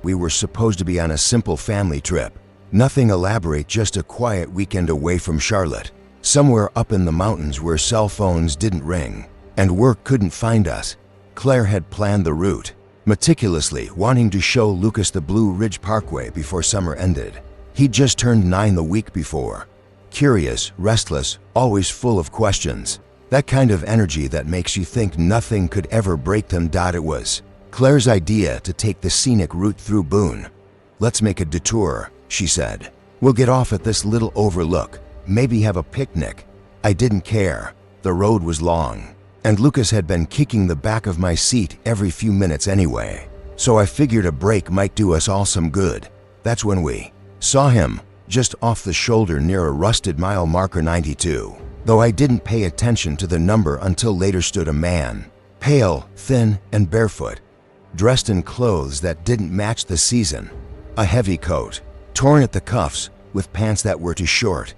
We were supposed to be on a simple family trip. Nothing elaborate, just a quiet weekend away from Charlotte. Somewhere up in the mountains where cell phones didn't ring and work couldn't find us. Claire had planned the route meticulously, wanting to show Lucas the Blue Ridge Parkway before summer ended. He'd just turned 9 the week before. Curious, restless, always full of questions. That kind of energy that makes you think nothing could ever break them. It was Claire's idea to take the scenic route through Boone. "Let's make a detour," she said. "We'll get off at this little overlook, maybe have a picnic." I didn't care. The road was long, and Lucas had been kicking the back of my seat every few minutes anyway, so I figured a break might do us all some good. That's when we saw him, just off the shoulder near a rusted mile marker 92. Though I didn't pay attention to the number until later, stood a man, pale, thin, and barefoot, dressed in clothes that didn't match the season. A heavy coat, torn at the cuffs, with pants that were too short.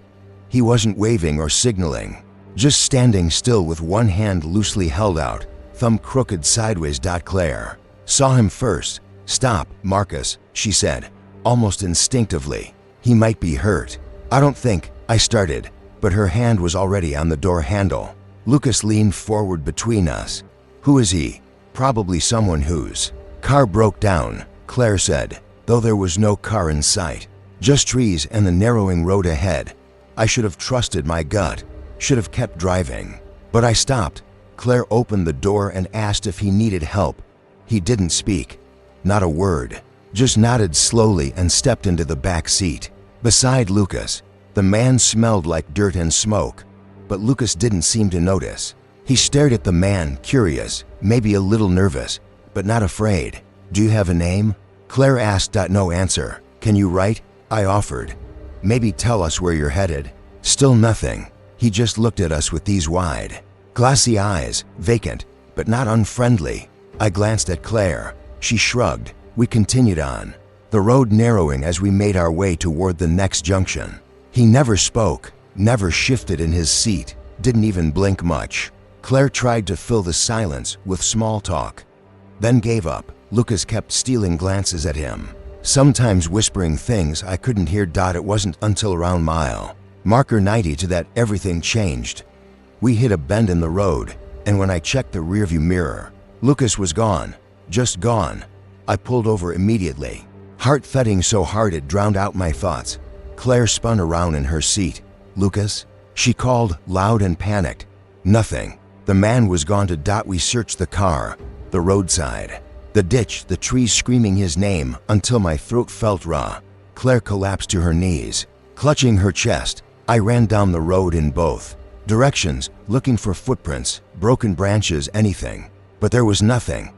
He wasn't waving or signaling, just standing still with one hand loosely held out, thumb crooked sideways. Claire saw him first. "Stop, Marcus," she said, almost instinctively. "He might be hurt." "I don't think," I started, but her hand was already on the door handle. Lucas leaned forward between us. "Who is he?" "Probably someone whose car broke down," Claire said, though there was no car in sight, just trees and the narrowing road ahead. I should have trusted my gut, should have kept driving. But I stopped. Claire opened the door and asked if he needed help. He didn't speak, not a word, just nodded slowly and stepped into the back seat beside Lucas. The man smelled like dirt and smoke, but Lucas didn't seem to notice. He stared at the man, curious, maybe a little nervous, but not afraid. "Do you have a name?" Claire asked. "No answer." "Can you write?" I offered. "Maybe tell us where you're headed." Still nothing. He just looked at us with these wide, glassy eyes, vacant, but not unfriendly. I glanced at Claire. She shrugged. We continued on, the road narrowing as we made our way toward the next junction. He never spoke, never shifted in his seat, didn't even blink much. Claire tried to fill the silence with small talk, then gave up. Lucas kept stealing glances at him, sometimes whispering things I couldn't hear. It wasn't until around mile marker 92 that everything changed. We hit a bend in the road, and when I checked the rearview mirror, Lucas was gone, just gone. I pulled over immediately, heart thudding so hard it drowned out my thoughts. Claire spun around in her seat. "Lucas?" she called, loud and panicked. Nothing. The man was gone. We searched the car, the roadside, the ditch, the trees, screaming his name until my throat felt raw. Claire collapsed to her knees, clutching her chest. I ran down the road in both directions, looking for footprints, broken branches, anything. But there was nothing.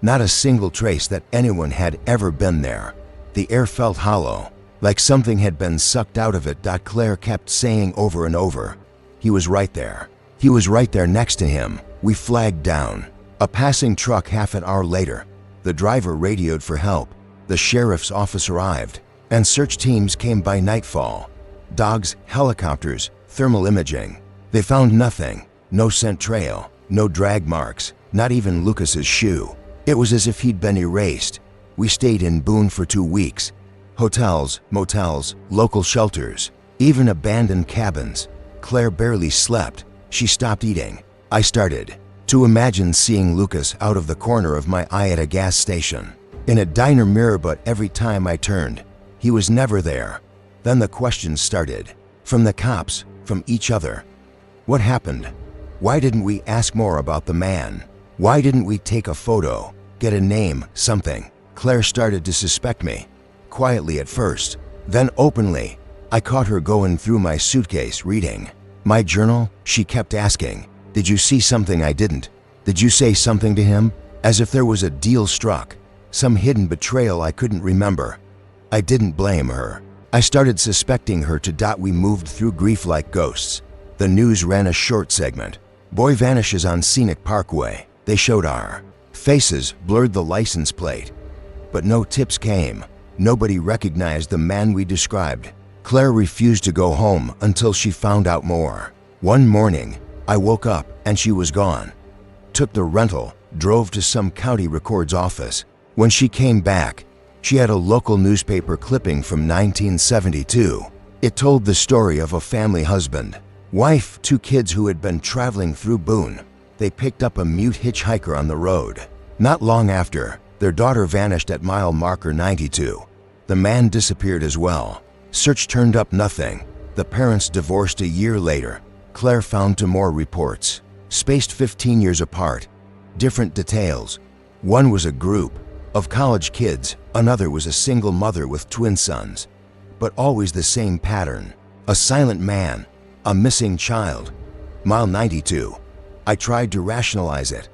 Not a single trace that anyone had ever been there. The air felt hollow, like something had been sucked out of it. Claire kept saying over and over, "He was right there. He was right there next to him." We flagged down a passing truck. Half an hour later, the driver radioed for help. The sheriff's office arrived, and search teams came by nightfall. Dogs, helicopters, thermal imaging. They found nothing. No scent trail, no drag marks, not even Lucas's shoe. It was as if he'd been erased. We stayed in Boone for 2 weeks. Hotels, motels, local shelters, even abandoned cabins. Claire barely slept. She stopped eating. I started to imagine seeing Lucas out of the corner of my eye at a gas station, in a diner mirror, but every time I turned, he was never there. Then the questions started, from the cops, from each other. What happened? Why didn't we ask more about the man? Why didn't we take a photo, get a name, something? Claire started to suspect me, quietly at first, then openly. I caught her going through my suitcase, reading my journal. She kept asking, "Did you see something I didn't? Did you say something to him?" As if there was a deal struck, some hidden betrayal I couldn't remember. I didn't blame her. I started suspecting her. We moved through grief like ghosts. The news ran a short segment. "Boy vanishes on scenic parkway." They showed our faces, blurred the license plate. But no tips came. Nobody recognized the man we described. Claire refused to go home until she found out more. One morning, I woke up and she was gone. Took the rental, drove to some county records office. When she came back, She had a local newspaper clipping from 1972. It told the story of a family husband, wife, 2 kids who had been traveling through Boone. They picked up a mute hitchhiker on the road. Not long after, their daughter vanished at mile marker 92. The man disappeared as well. Search turned up nothing. The parents divorced a year later. Claire found 2 more reports, spaced 15 years apart. Different details. One was a group of college kids, another was a single mother with twin sons. But always the same pattern. A silent man, a missing child. Mile 92. I tried to rationalize it.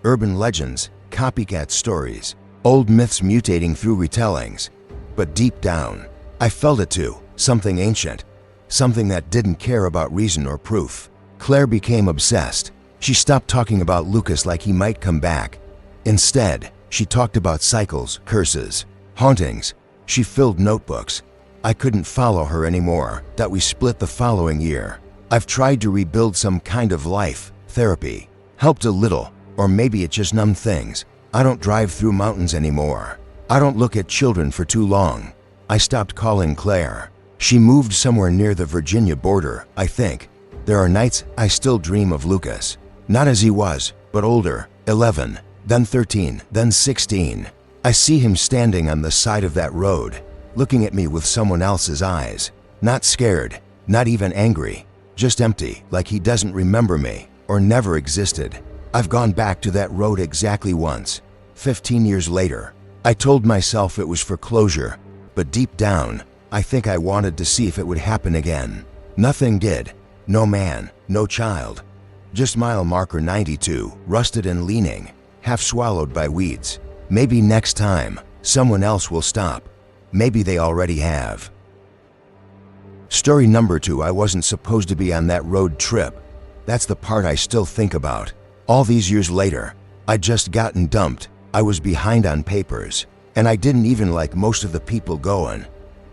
Urban legends, copycat stories, old myths mutating through retellings. But deep down, I felt it too, something ancient, something that didn't care about reason or proof. Claire became obsessed. She stopped talking about Lucas like he might come back. Instead, she talked about cycles, curses, hauntings. She filled notebooks. I couldn't follow her anymore. That we split the following year. I've tried to rebuild some kind of life, therapy. Helped a little, or maybe it just numbed things. I don't drive through mountains anymore. I don't look at children for too long. I stopped calling Claire. She moved somewhere near the Virginia border, I think. There are nights I still dream of Lucas. Not as he was, but older, 11, then 13, then 16. I see him standing on the side of that road, looking at me with someone else's eyes. Not scared, not even angry, just empty, like he doesn't remember me or never existed. I've gone back to that road exactly once, 15 years later. I told myself it was for closure, but deep down, I think I wanted to see if it would happen again. Nothing did. No man, no child. Just mile marker 92, rusted and leaning, half swallowed by weeds. Maybe next time, someone else will stop. Maybe they already have. Story number 2. I wasn't supposed to be on that road trip. That's the part I still think about. All these years later, I'd just gotten dumped. I was behind on papers, and I didn't even like most of the people going.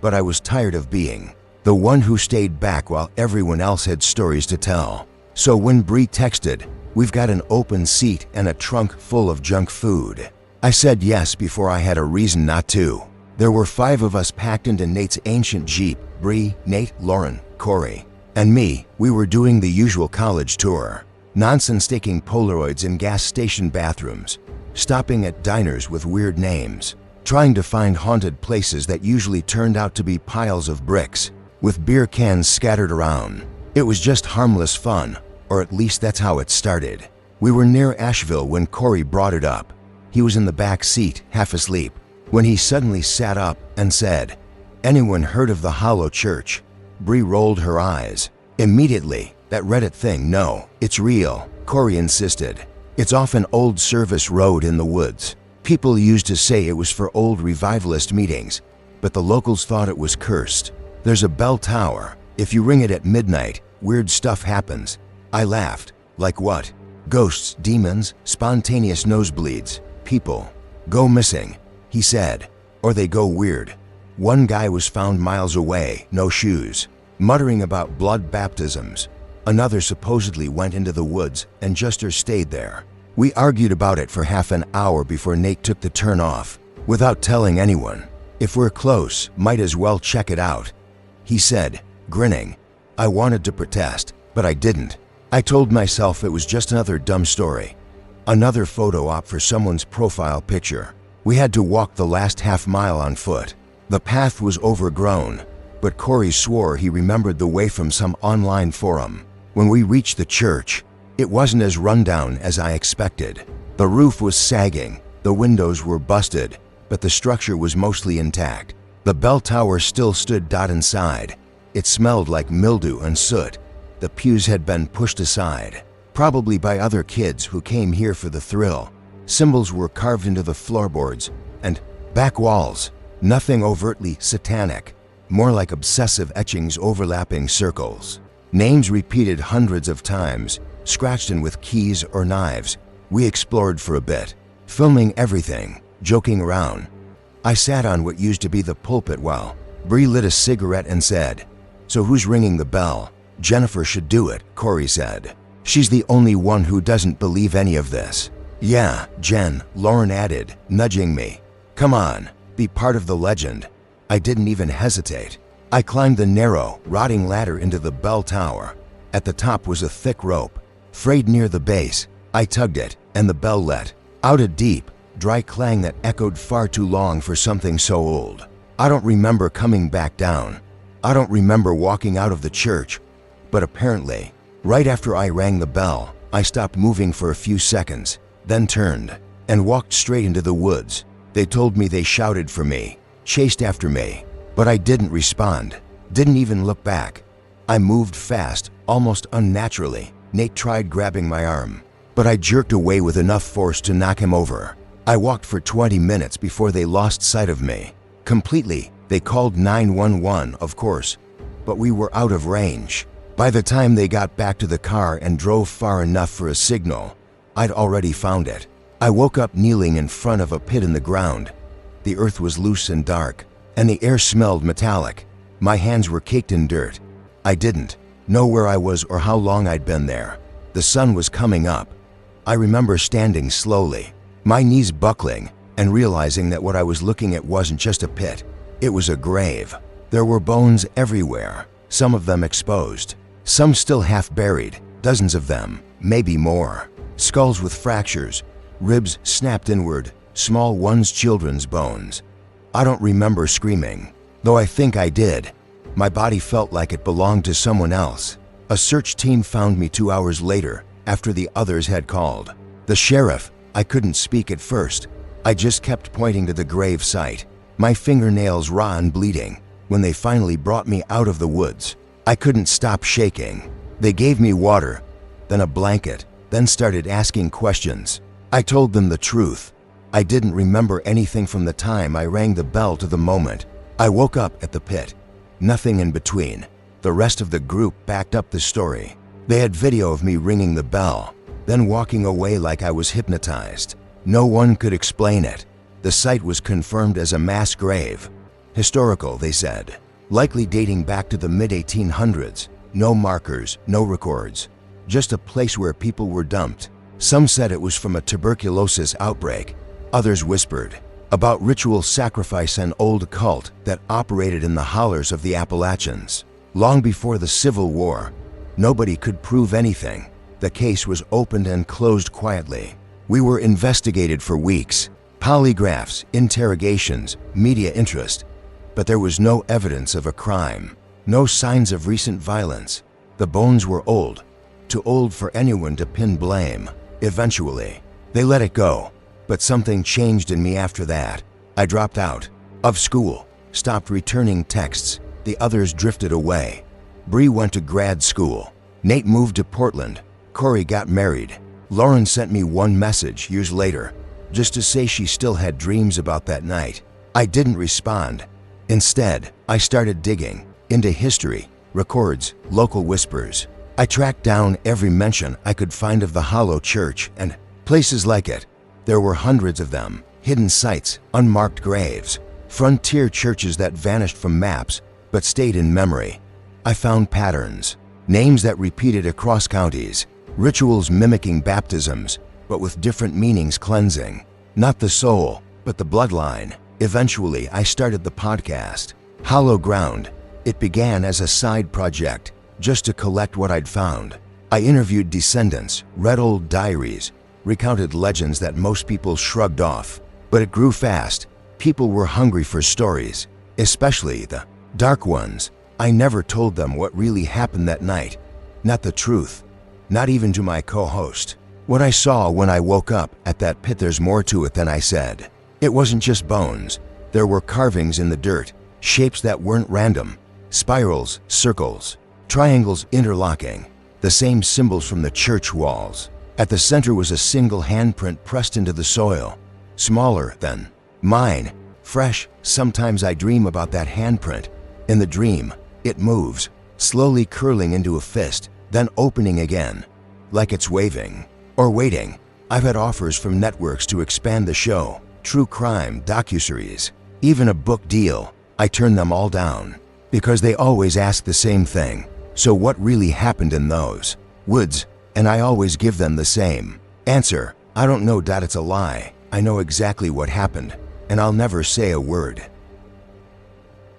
But I was tired of being the one who stayed back while everyone else had stories to tell. So when Bree texted, "We've got an open seat and a trunk full of junk food," I said yes before I had a reason not to. There were 5 of us packed into Nate's ancient Jeep. Bree, Nate, Lauren, Corey, and me. We were doing the usual college tour. Nonsense taking Polaroids in gas station bathrooms, stopping at diners with weird names, trying to find haunted places that usually turned out to be piles of bricks, with beer cans scattered around. It was just harmless fun, or at least that's how it started. We were near Asheville when Corey brought it up. He was in the back seat, half asleep, when he suddenly sat up and said, "Anyone heard of the Hollow Church?" Bree rolled her eyes. Immediately, that Reddit thing, no, it's real, Corey insisted. It's off an old service road in the woods. People used to say it was for old revivalist meetings, but the locals thought it was cursed. There's a bell tower. If you ring it at midnight, weird stuff happens. I laughed. Like what? Ghosts, demons, spontaneous nosebleeds. People go missing, he said, or they go weird. One guy was found miles away, no shoes, muttering about blood baptisms. Another supposedly went into the woods and just stayed there. We argued about it for half an hour before Nate took the turn off, without telling anyone. "If we're close, might as well check it out," he said, grinning. I wanted to protest, but I didn't. I told myself it was just another dumb story. Another photo op for someone's profile picture. We had to walk the last half mile on foot. The path was overgrown, but Corey swore he remembered the way from some online forum. When we reached the church, it wasn't as rundown as I expected. The roof was sagging, the windows were busted, but the structure was mostly intact. The bell tower still stood inside. It smelled like mildew and soot. The pews had been pushed aside, probably by other kids who came here for the thrill. Symbols were carved into the floorboards and back walls. Nothing overtly satanic, more like obsessive etchings overlapping circles. Names repeated hundreds of times, scratched in with keys or knives. We explored for a bit, filming everything, joking around. I sat on what used to be the pulpit while Bree lit a cigarette and said, "So who's ringing the bell?" "Jennifer should do it," Corey said. "She's the only one who doesn't believe any of this." "Yeah, Jen," Lauren added, nudging me. "Come on, be part of the legend. I didn't even hesitate. I climbed the narrow, rotting ladder into the bell tower. At the top was a thick rope. Frayed near the base, I tugged it, and the bell let out a deep, dry clang that echoed far too long for something so old. I don't remember coming back down. I don't remember walking out of the church. But apparently, right after I rang the bell, I stopped moving for a few seconds, then turned and walked straight into the woods. They told me they shouted for me, chased after me, but I didn't respond, didn't even look back. I moved fast, almost unnaturally. Nate tried grabbing my arm, but I jerked away with enough force to knock him over. I walked for 20 minutes before they lost sight of me. Completely. They called 911, of course, but we were out of range. By the time they got back to the car and drove far enough for a signal, I'd already found it. I woke up kneeling in front of a pit in the ground. The earth was loose and dark, and the air smelled metallic. My hands were caked in dirt. I didn't know where I was or how long I'd been there. The sun was coming up. I remember standing slowly, my knees buckling, and realizing that what I was looking at wasn't just a pit. It was a grave. There were bones everywhere, some of them exposed, some still half buried, dozens of them, maybe more. Skulls with fractures, ribs snapped inward, small ones, children's bones. I don't remember screaming, though I think I did. My body felt like it belonged to someone else. A search team found me 2 hours later, after the others had called. The sheriff. I couldn't speak at first. I just kept pointing to the grave site, my fingernails raw and bleeding. When they finally brought me out of the woods, I couldn't stop shaking. They gave me water, then a blanket, then started asking questions. I told them the truth. I didn't remember anything from the time I rang the bell to the moment I woke up at the pit. Nothing in between. The rest of the group backed up the story. They had video of me ringing the bell, then walking away like I was hypnotized. No one could explain it. The site was confirmed as a mass grave. Historical, they said, likely dating back to the mid-1800s. No markers, no records, just a place where people were dumped. Some said it was from a tuberculosis outbreak. Others whispered about ritual sacrifice and old cult that operated in the hollers of the Appalachians. Long before the Civil War, nobody could prove anything. The case was opened and closed quietly. We were investigated for weeks. Polygraphs, interrogations, media interest. But there was no evidence of a crime. No signs of recent violence. The bones were old. Too old for anyone to pin blame. Eventually, they let it go. But something changed in me after that. I dropped out of school, stopped returning texts. The others drifted away. Bree went to grad school. Nate moved to Portland. Corey got married. Lauren sent me one message years later, just to say she still had dreams about that night. I didn't respond. Instead, I started digging into history, records, local whispers. I tracked down every mention I could find of the Hollow Church and places like it. There were hundreds of them, hidden sites, unmarked graves, frontier churches that vanished from maps but stayed in memory. I found patterns, names that repeated across counties, rituals mimicking baptisms, but with different meanings, cleansing not the soul, but the bloodline. Eventually, I started the podcast, Hollow Ground. It began as a side project, just to collect what I'd found. I interviewed descendants, read old diaries, recounted legends that most people shrugged off. But it grew fast. People were hungry for stories, especially the dark ones. I never told them what really happened that night. Not the truth. Not even to my co-host. What I saw when I woke up at that pit, there's more to it than I said. It wasn't just bones. There were carvings in the dirt, shapes that weren't random. Spirals, circles, triangles interlocking. The same symbols from the church walls. At the center was a single handprint pressed into the soil. Smaller than mine. Fresh. Sometimes I dream about that handprint. In the dream, it moves, slowly curling into a fist, then opening again, like it's waving or waiting. I've had offers from networks to expand the show, true crime, docuseries, even a book deal. I turned them all down because they always ask the same thing. So what really happened in those woods? And I always give them the same answer. I don't know. It's a lie. I know exactly what happened, and I'll never say a word.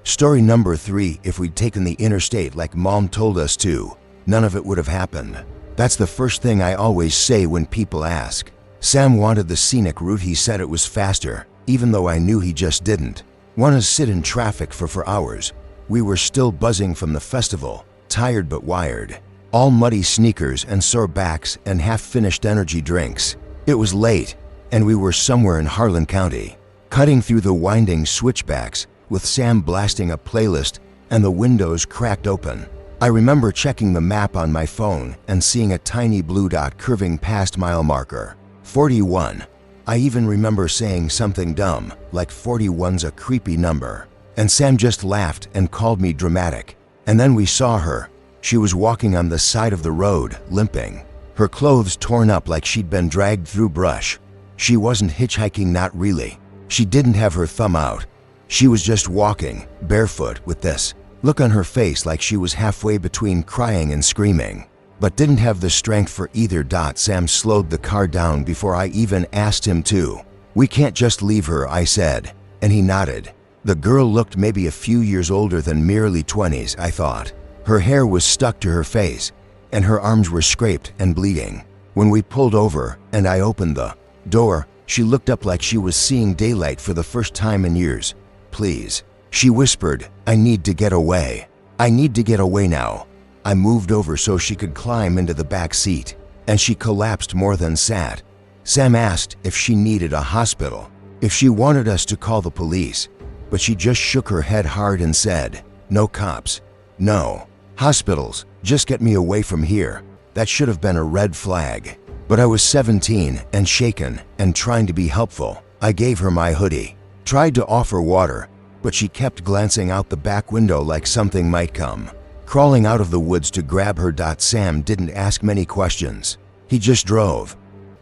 Story number 3, if we'd taken the interstate like Mom told us to, none of it would have happened. That's the first thing I always say when people ask. Sam wanted the scenic route. He said it was faster, even though I knew he just didn't want to sit in traffic for hours. We were still buzzing from the festival, tired but wired, all muddy sneakers and sore backs and half-finished energy drinks. It was late, and we were somewhere in Harlan County, cutting through the winding switchbacks with Sam blasting a playlist and the windows cracked open. I remember checking the map on my phone and seeing a tiny blue dot curving past mile marker 41. I even remember saying something dumb, like 41's a creepy number, and Sam just laughed and called me dramatic. And then we saw her. She was walking on the side of the road, limping, her clothes torn up like she'd been dragged through brush. She wasn't hitchhiking, not really. She didn't have her thumb out. She was just walking, barefoot, with this look on her face like she was halfway between crying and screaming, but didn't have the strength for either. Sam slowed the car down before I even asked him to. "We can't just leave her," I said, and he nodded. The girl looked maybe a few years older than merely 20s, I thought. Her hair was stuck to her face, and her arms were scraped and bleeding. When we pulled over and I opened the door, she looked up like she was seeing daylight for the first time in years. "Please," she whispered, "I need to get away. I need to get away now." I moved over so she could climb into the back seat, and she collapsed more than sat. Sam asked if she needed a hospital, if she wanted us to call the police, but she just shook her head hard and said, "No cops, no hospitals, just get me away from here." That should have been a red flag, but I was 17 and shaken and trying to be helpful. I gave her my hoodie, tried to offer water, but she kept glancing out the back window like something might come crawling out of the woods to grab her. Sam didn't ask many questions. He just drove.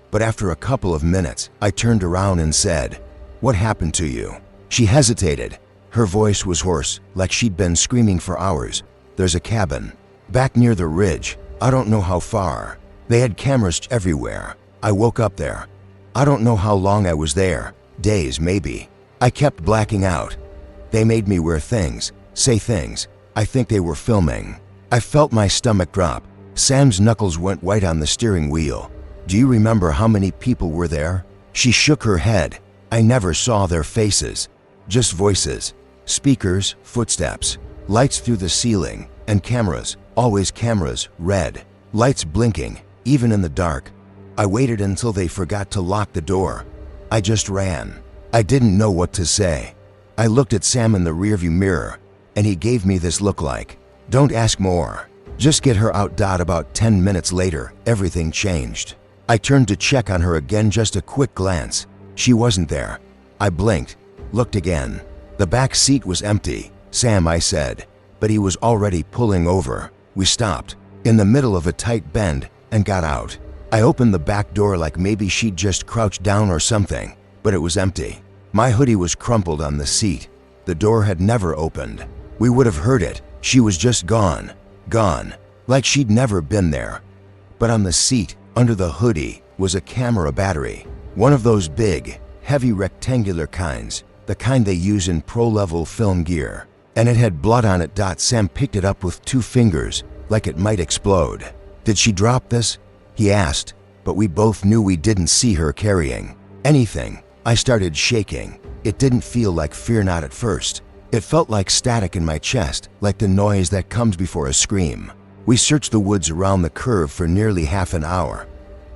But after a couple of minutes, I turned around and said, "What happened to you?" She hesitated. Her voice was hoarse, like she'd been screaming for hours. "There's a cabin back near the ridge. I don't know how far. They had cameras everywhere. I woke up there. I don't know how long I was there. Days, maybe. I kept blacking out. They made me wear things, say things. I think they were filming." I felt my stomach drop. Sam's knuckles went white on the steering wheel. "Do you remember how many people were there?" She shook her head. "I never saw their faces. Just voices, speakers, footsteps, lights through the ceiling, and cameras, always cameras, red, lights blinking, even in the dark. I waited until they forgot to lock the door. I just ran. I didn't know what to say. I looked at Sam in the rearview mirror, and he gave me this look like, 'Don't ask more. Just get her out.'" About 10 minutes later, everything changed. I turned to check on her again, just a quick glance. She wasn't there. I blinked, looked again. The back seat was empty. "Sam," I said, but he was already pulling over. We stopped in the middle of a tight bend and got out. I opened the back door like maybe she'd just crouched down or something, but it was empty. My hoodie was crumpled on the seat. The door had never opened. We would have heard it. She was just gone, like she'd never been there. But on the seat, under the hoodie, was a camera battery. One of those big, heavy rectangular kinds, the kind they use in pro-level film gear. And it had blood on it. Sam picked it up with 2 fingers, like it might explode. "Did she drop this?" he asked, but we both knew we didn't see her carrying anything. I started shaking. It didn't feel like fear, not at first. It felt like static in my chest, like the noise that comes before a scream. We searched the woods around the curve for nearly half an hour.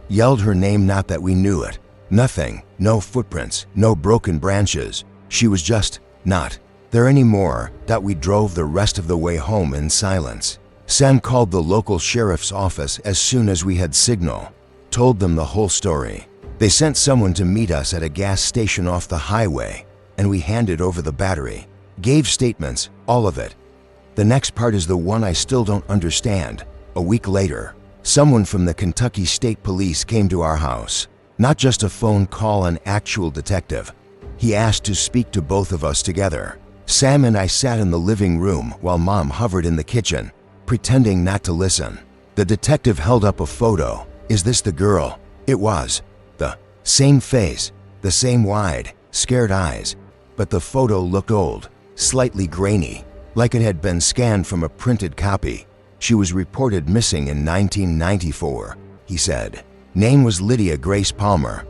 Yelled her name, not that we knew it. Nothing, no footprints, no broken branches. She was just not there anymore. We drove the rest of the way home in silence. Sam called the local sheriff's office as soon as we had signal, told them the whole story. They sent someone to meet us at a gas station off the highway, and we handed over the battery. Gave statements, all of it. The next part is the one I still don't understand. A week later, someone from the Kentucky State Police came to our house. Not just a phone call, an actual detective. He asked to speak to both of us together. Sam and I sat in the living room while Mom hovered in the kitchen, pretending not to listen. The detective held up a photo. "Is this the girl?" It was. The same face, the same wide, scared eyes, but the photo looked old, slightly grainy, like it had been scanned from a printed copy. She was reported missing in 1994, he said. Name was Lydia Grace Palmer.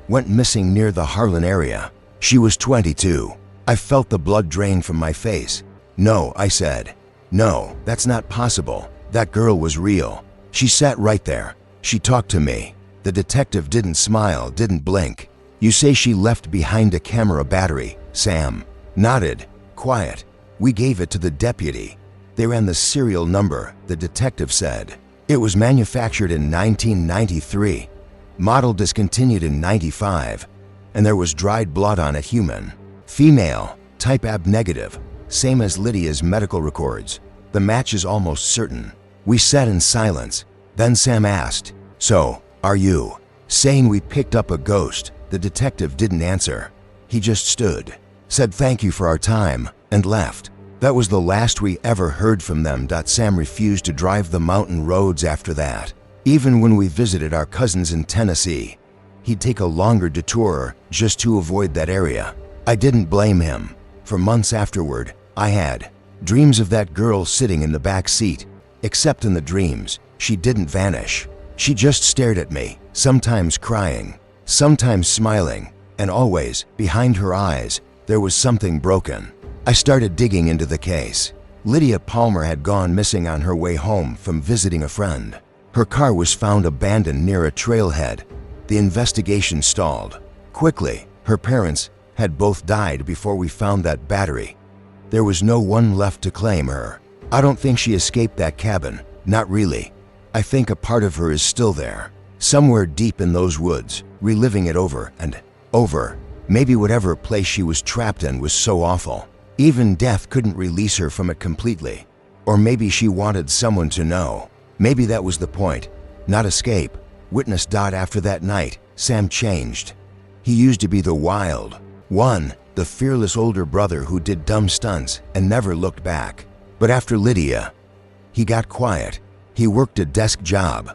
Went missing near the Harlan area. She was 22. I felt the blood drain from my face. No, I said. No, that's not possible. That girl was real. She sat right there. She talked to me. The detective didn't smile, didn't blink. You say she left behind a camera battery, Sam. Nodded. Quiet. We gave it to the deputy. They ran the serial number, the detective said. It was manufactured in 1993. Model discontinued in 95. And there was dried blood on it, human. Female, type AB negative, same as Lydia's medical records. The match is almost certain. We sat in silence. Then Sam asked, "So, are you saying we picked up a ghost?" The detective didn't answer. He just stood, said thank you for our time, and left. That was the last we ever heard from them. Sam refused to drive the mountain roads after that. Even when we visited our cousins in Tennessee, he'd take a longer detour just to avoid that area. I didn't blame him. For months afterward, I had dreams of that girl sitting in the back seat. Except in the dreams, she didn't vanish. She just stared at me, sometimes crying, sometimes smiling, and always, behind her eyes, there was something broken. I started digging into the case. Lydia Palmer had gone missing on her way home from visiting a friend. Her car was found abandoned near a trailhead. The investigation stalled. Quickly, her parents had both died before we found that battery. There was no one left to claim her. I don't think she escaped that cabin, not really. I think a part of her is still there, somewhere deep in those woods, reliving it over and over. Maybe whatever place she was trapped in was so awful, even death couldn't release her from it completely. Or maybe she wanted someone to know. Maybe that was the point, not escape. Witness. After that night, Sam changed. He used to be the wild one, the fearless older brother who did dumb stunts and never looked back. But after Lydia, he got quiet. He worked a desk job,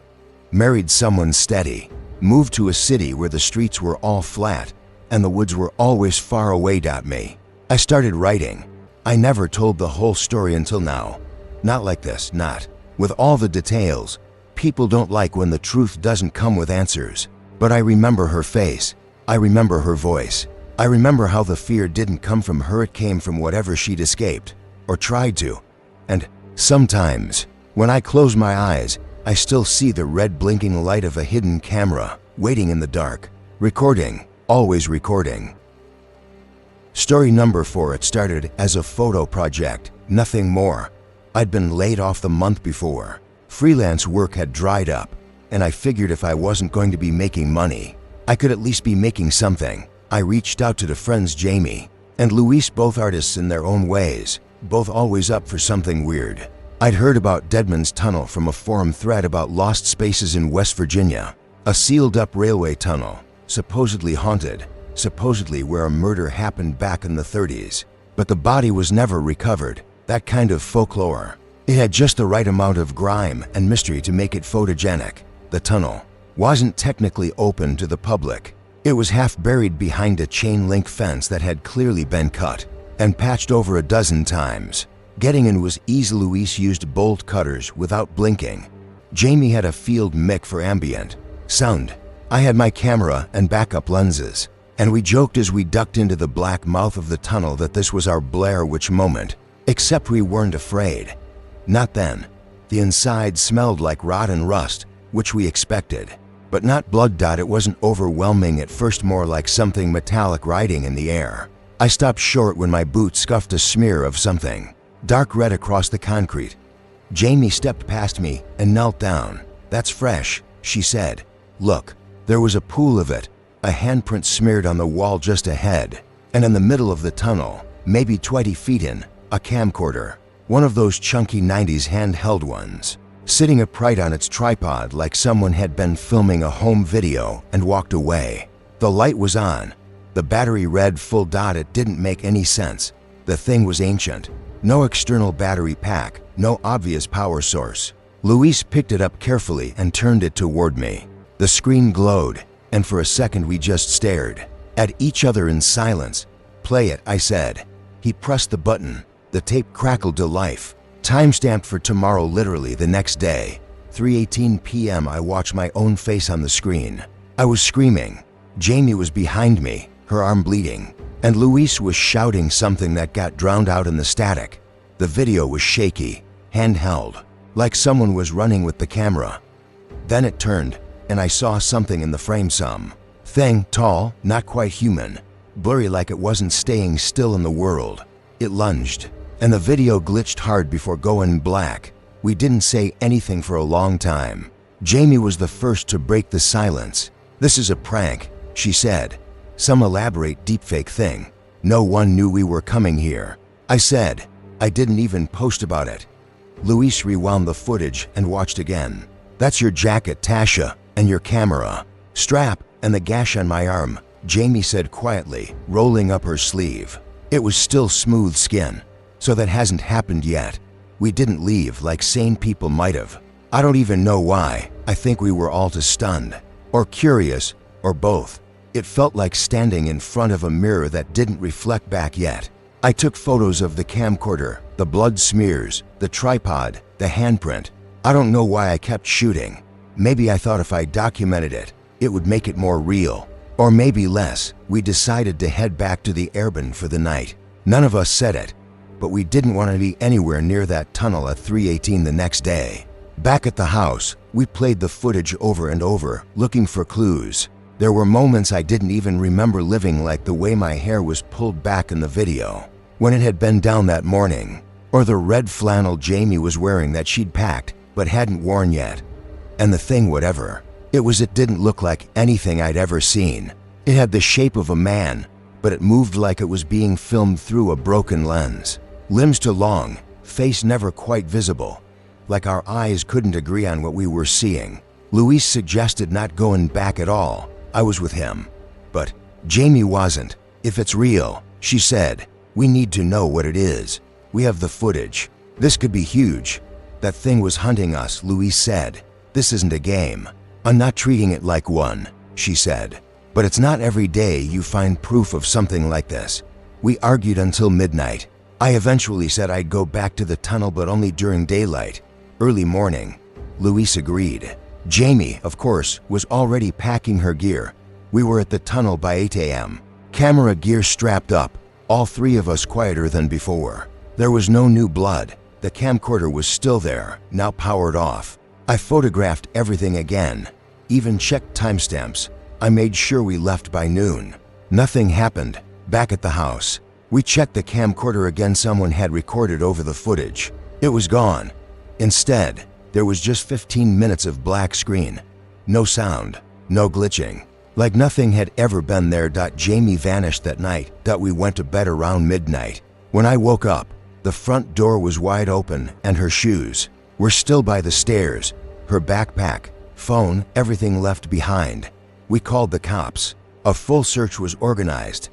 married someone steady, moved to a city where the streets were all flat and the woods were always far away. Me. I started writing. I never told the whole story until now. Not like this, not with all the details. People don't like when the truth doesn't come with answers. But I remember her face. I remember her voice. I remember how the fear didn't come from her, it came from whatever she'd escaped, or tried to. And sometimes, when I close my eyes, I still see the red blinking light of a hidden camera, waiting in the dark, recording, always recording. Story number 4. It started as a photo project, nothing more. I'd been laid off the month before. Freelance work had dried up, and I figured if I wasn't going to be making money, I could at least be making something. I reached out to the friends Jamie and Luis, both artists in their own ways, both always up for something weird. I'd heard about Deadman's Tunnel from a forum thread about lost spaces in West Virginia, a sealed-up railway tunnel, supposedly haunted, supposedly where a murder happened back in the 30s. But the body was never recovered, that kind of folklore. It had just the right amount of grime and mystery to make it photogenic. The tunnel wasn't technically open to the public. It was half buried behind a chain-link fence that had clearly been cut and patched over a dozen times. Getting in was easy. Luis used bolt cutters without blinking. Jamie had a field mic for ambient sound. I had my camera and backup lenses, and we joked as we ducked into the black mouth of the tunnel that this was our Blair Witch moment. Except we weren't afraid. Not then. The inside smelled like rot and rust, which we expected. But not blood. It wasn't overwhelming at first, more like something metallic riding in the air. I stopped short when my boot scuffed a smear of something dark red across the concrete. Jamie stepped past me and knelt down. "That's fresh," she said. "Look." There was a pool of it, a handprint smeared on the wall just ahead, and in the middle of the tunnel, maybe 20 feet in, a camcorder, one of those chunky 90s handheld ones, sitting upright on its tripod like someone had been filming a home video and walked away. The light was on. The battery read full. It didn't make any sense. The thing was ancient. No external battery pack, no obvious power source. Luis picked it up carefully and turned it toward me. The screen glowed, and for a second we just stared at each other in silence. Play it, I said. He pressed the button. The tape crackled to life. Timestamped for tomorrow, literally the next day. 3:18 p.m. I watched my own face on the screen. I was screaming. Jamie was behind me, her arm bleeding, and Luis was shouting something that got drowned out in the static. The video was shaky, handheld, like someone was running with the camera. Then it turned, and I saw something in the frame, some thing, tall, not quite human, blurry like it wasn't staying still in the world. It lunged, and the video glitched hard before going black. We didn't say anything for a long time. Jamie was the first to break the silence. "This is a prank," she said. "Some elaborate deepfake thing. No one knew we were coming here." I said. "I didn't even post about it." Luis rewound the footage and watched again. "That's your jacket, Tasha, and your camera strap, and the gash on my arm," Jamie said quietly, rolling up her sleeve. It was still smooth skin. "So that hasn't happened yet. We didn't leave like sane people might have. I don't even know why. I think we were all too stunned. Or curious, or both. It felt like standing in front of a mirror that didn't reflect back yet. I took photos of the camcorder, the blood smears, the tripod, the handprint. I don't know why I kept shooting. Maybe I thought if I documented it, it would make it more real. Or maybe less. We decided to head back to the airbin for the night. None of us said it, but we didn't want to be anywhere near that tunnel at 3:18 the next day. Back at the house, we played the footage over and over, looking for clues. There were moments I didn't even remember living, like the way my hair was pulled back in the video when it had been down that morning, or the red flannel Jamie was wearing that she'd packed but hadn't worn yet. And the thing, whatever it didn't look like anything I'd ever seen. It had the shape of a man, but it moved like it was being filmed through a broken lens. Limbs too long, face never quite visible, like our eyes couldn't agree on what we were seeing. Luis suggested not going back at all. I was with him, but Jamie wasn't. "If it's real," she said, "we need to know what it is. We have the footage. This could be huge." "That thing was hunting us," Luis said. "This isn't a game. I'm not treating it like one," she said. "But it's not every day you find proof of something like this." We argued until midnight. I eventually said I'd go back to the tunnel, but only during daylight, early morning. Luis agreed. Jamie, of course, was already packing her gear. We were at the tunnel by 8 a.m. Camera gear strapped up, all three of us quieter than before. There was no new blood. The camcorder was still there, now powered off. I photographed everything again, even checked timestamps. I made sure we left by noon. Nothing happened. Back at the house, we checked the camcorder again. Someone had recorded over the footage. It was gone. Instead, there was just 15 minutes of black screen. No sound, no glitching. Like nothing had ever been there. Jamie vanished that night. We went to bed around midnight. When I woke up, the front door was wide open and her shoes were still by the stairs. Her backpack, phone, everything left behind. We called the cops. A full search was organized.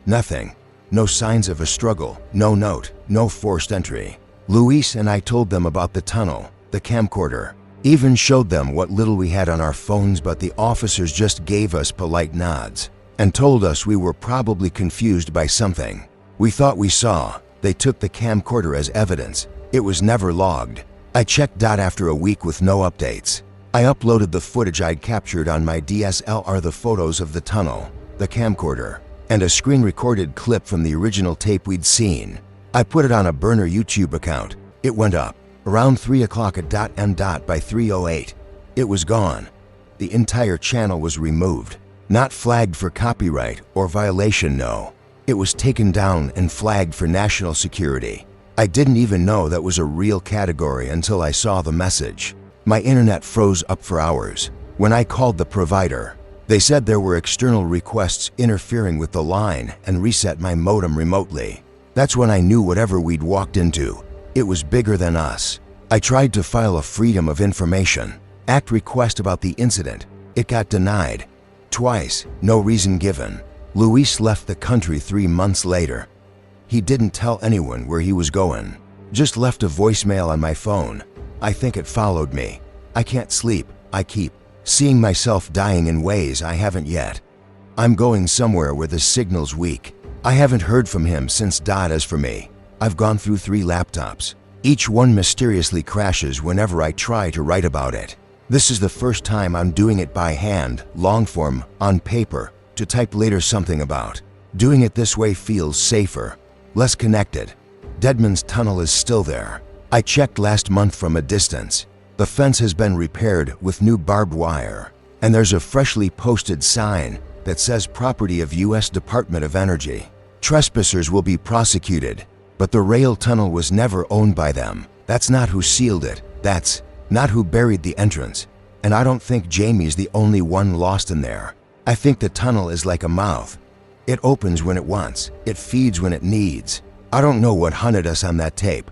Nothing. No signs of a struggle, no note, no forced entry. Luis and I told them about the tunnel, the camcorder, even showed them what little we had on our phones, but the officers just gave us polite nods and told us we were probably confused by something we thought we saw. They took the camcorder as evidence. It was never logged. I checked after a week with no updates. I uploaded the footage I'd captured on my DSLR, the photos of the tunnel, the camcorder, and a screen-recorded clip from the original tape we'd seen. I put it on a burner YouTube account. It went up around 3 o'clock by 3:08. It was gone. The entire channel was removed. Not flagged for copyright or violation, no. It was taken down and flagged for national security. I didn't even know that was a real category until I saw the message. My internet froze up for hours. When I called the provider, they said there were external requests interfering with the line and reset my modem remotely. That's when I knew whatever we'd walked into, it was bigger than us. I tried to file a Freedom of Information Act request about the incident. It got denied. Twice, no reason given. Luis left the country 3 months later. He didn't tell anyone where he was going. Just left a voicemail on my phone. I think it followed me. I can't sleep. I keep seeing myself dying in ways I haven't yet. I'm going somewhere where the signal's weak. I haven't heard from him since. As for me, I've gone through 3 laptops. Each one mysteriously crashes whenever I try to write about it. This is the first time I'm doing it by hand, long form, on paper, to type later something about. Doing it this way feels safer, less connected. Deadman's Tunnel is still there. I checked last month from a distance. The fence has been repaired with new barbed wire, and there's a freshly posted sign that says property of U.S. Department of Energy. Trespassers will be prosecuted, but the rail tunnel was never owned by them. That's not who sealed it. That's not who buried the entrance. And I don't think Jamie's the only one lost in there. I think the tunnel is like a mouth. It opens when it wants. It feeds when it needs. I don't know what hunted us on that tape.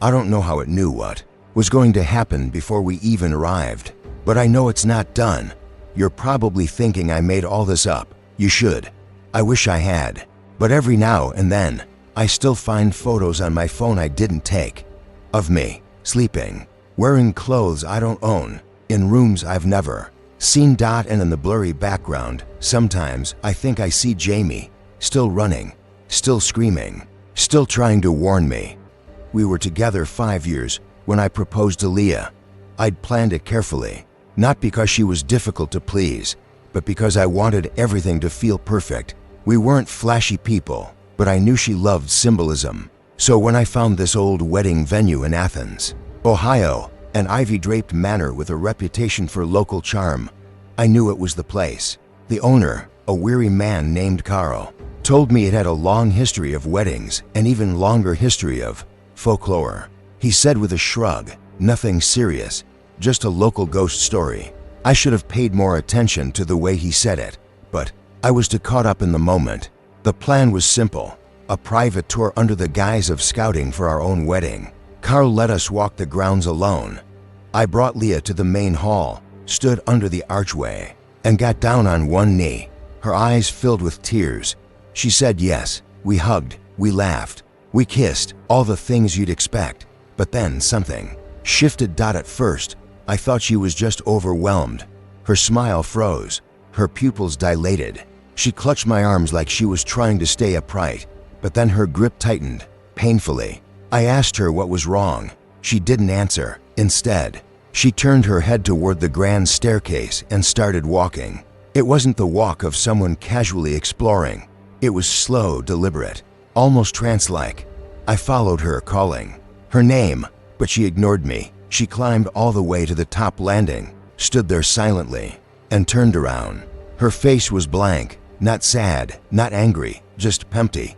I don't know how it knew what was going to happen before we even arrived. But I know it's not done. You're probably thinking I made all this up. You should. I wish I had. But every now and then, I still find photos on my phone I didn't take. Of me, sleeping, wearing clothes I don't own, in rooms I've never seen. And in the blurry background, sometimes I think I see Jamie, still running, still screaming, still trying to warn me. We were together 5 years when I proposed to Leah. I'd planned it carefully, not because she was difficult to please, but because I wanted everything to feel perfect. We weren't flashy people, but I knew she loved symbolism. So when I found this old wedding venue in Athens, Ohio, an ivy-draped manor with a reputation for local charm, I knew it was the place. The owner, a weary man named Carl, told me it had a long history of weddings and even longer history of folklore. He said with a shrug, nothing serious, just a local ghost story. I should have paid more attention to the way he said it, but I was too caught up in the moment. The plan was simple, a private tour under the guise of scouting for our own wedding. Carl let us walk the grounds alone. I brought Leah to the main hall, stood under the archway, and got down on one knee. Her eyes filled with tears. She said yes. We hugged, we laughed, we kissed, all the things you'd expect. But then something shifted. At first, I thought she was just overwhelmed. Her smile froze, her pupils dilated. She clutched my arms like she was trying to stay upright, but then her grip tightened, painfully. I asked her what was wrong. She didn't answer. Instead, she turned her head toward the grand staircase and started walking. It wasn't the walk of someone casually exploring. It was slow, deliberate, almost trance-like. I followed her, calling her name, but she ignored me. She climbed all the way to the top landing, stood there silently, and turned around. Her face was blank, not sad, not angry, just empty.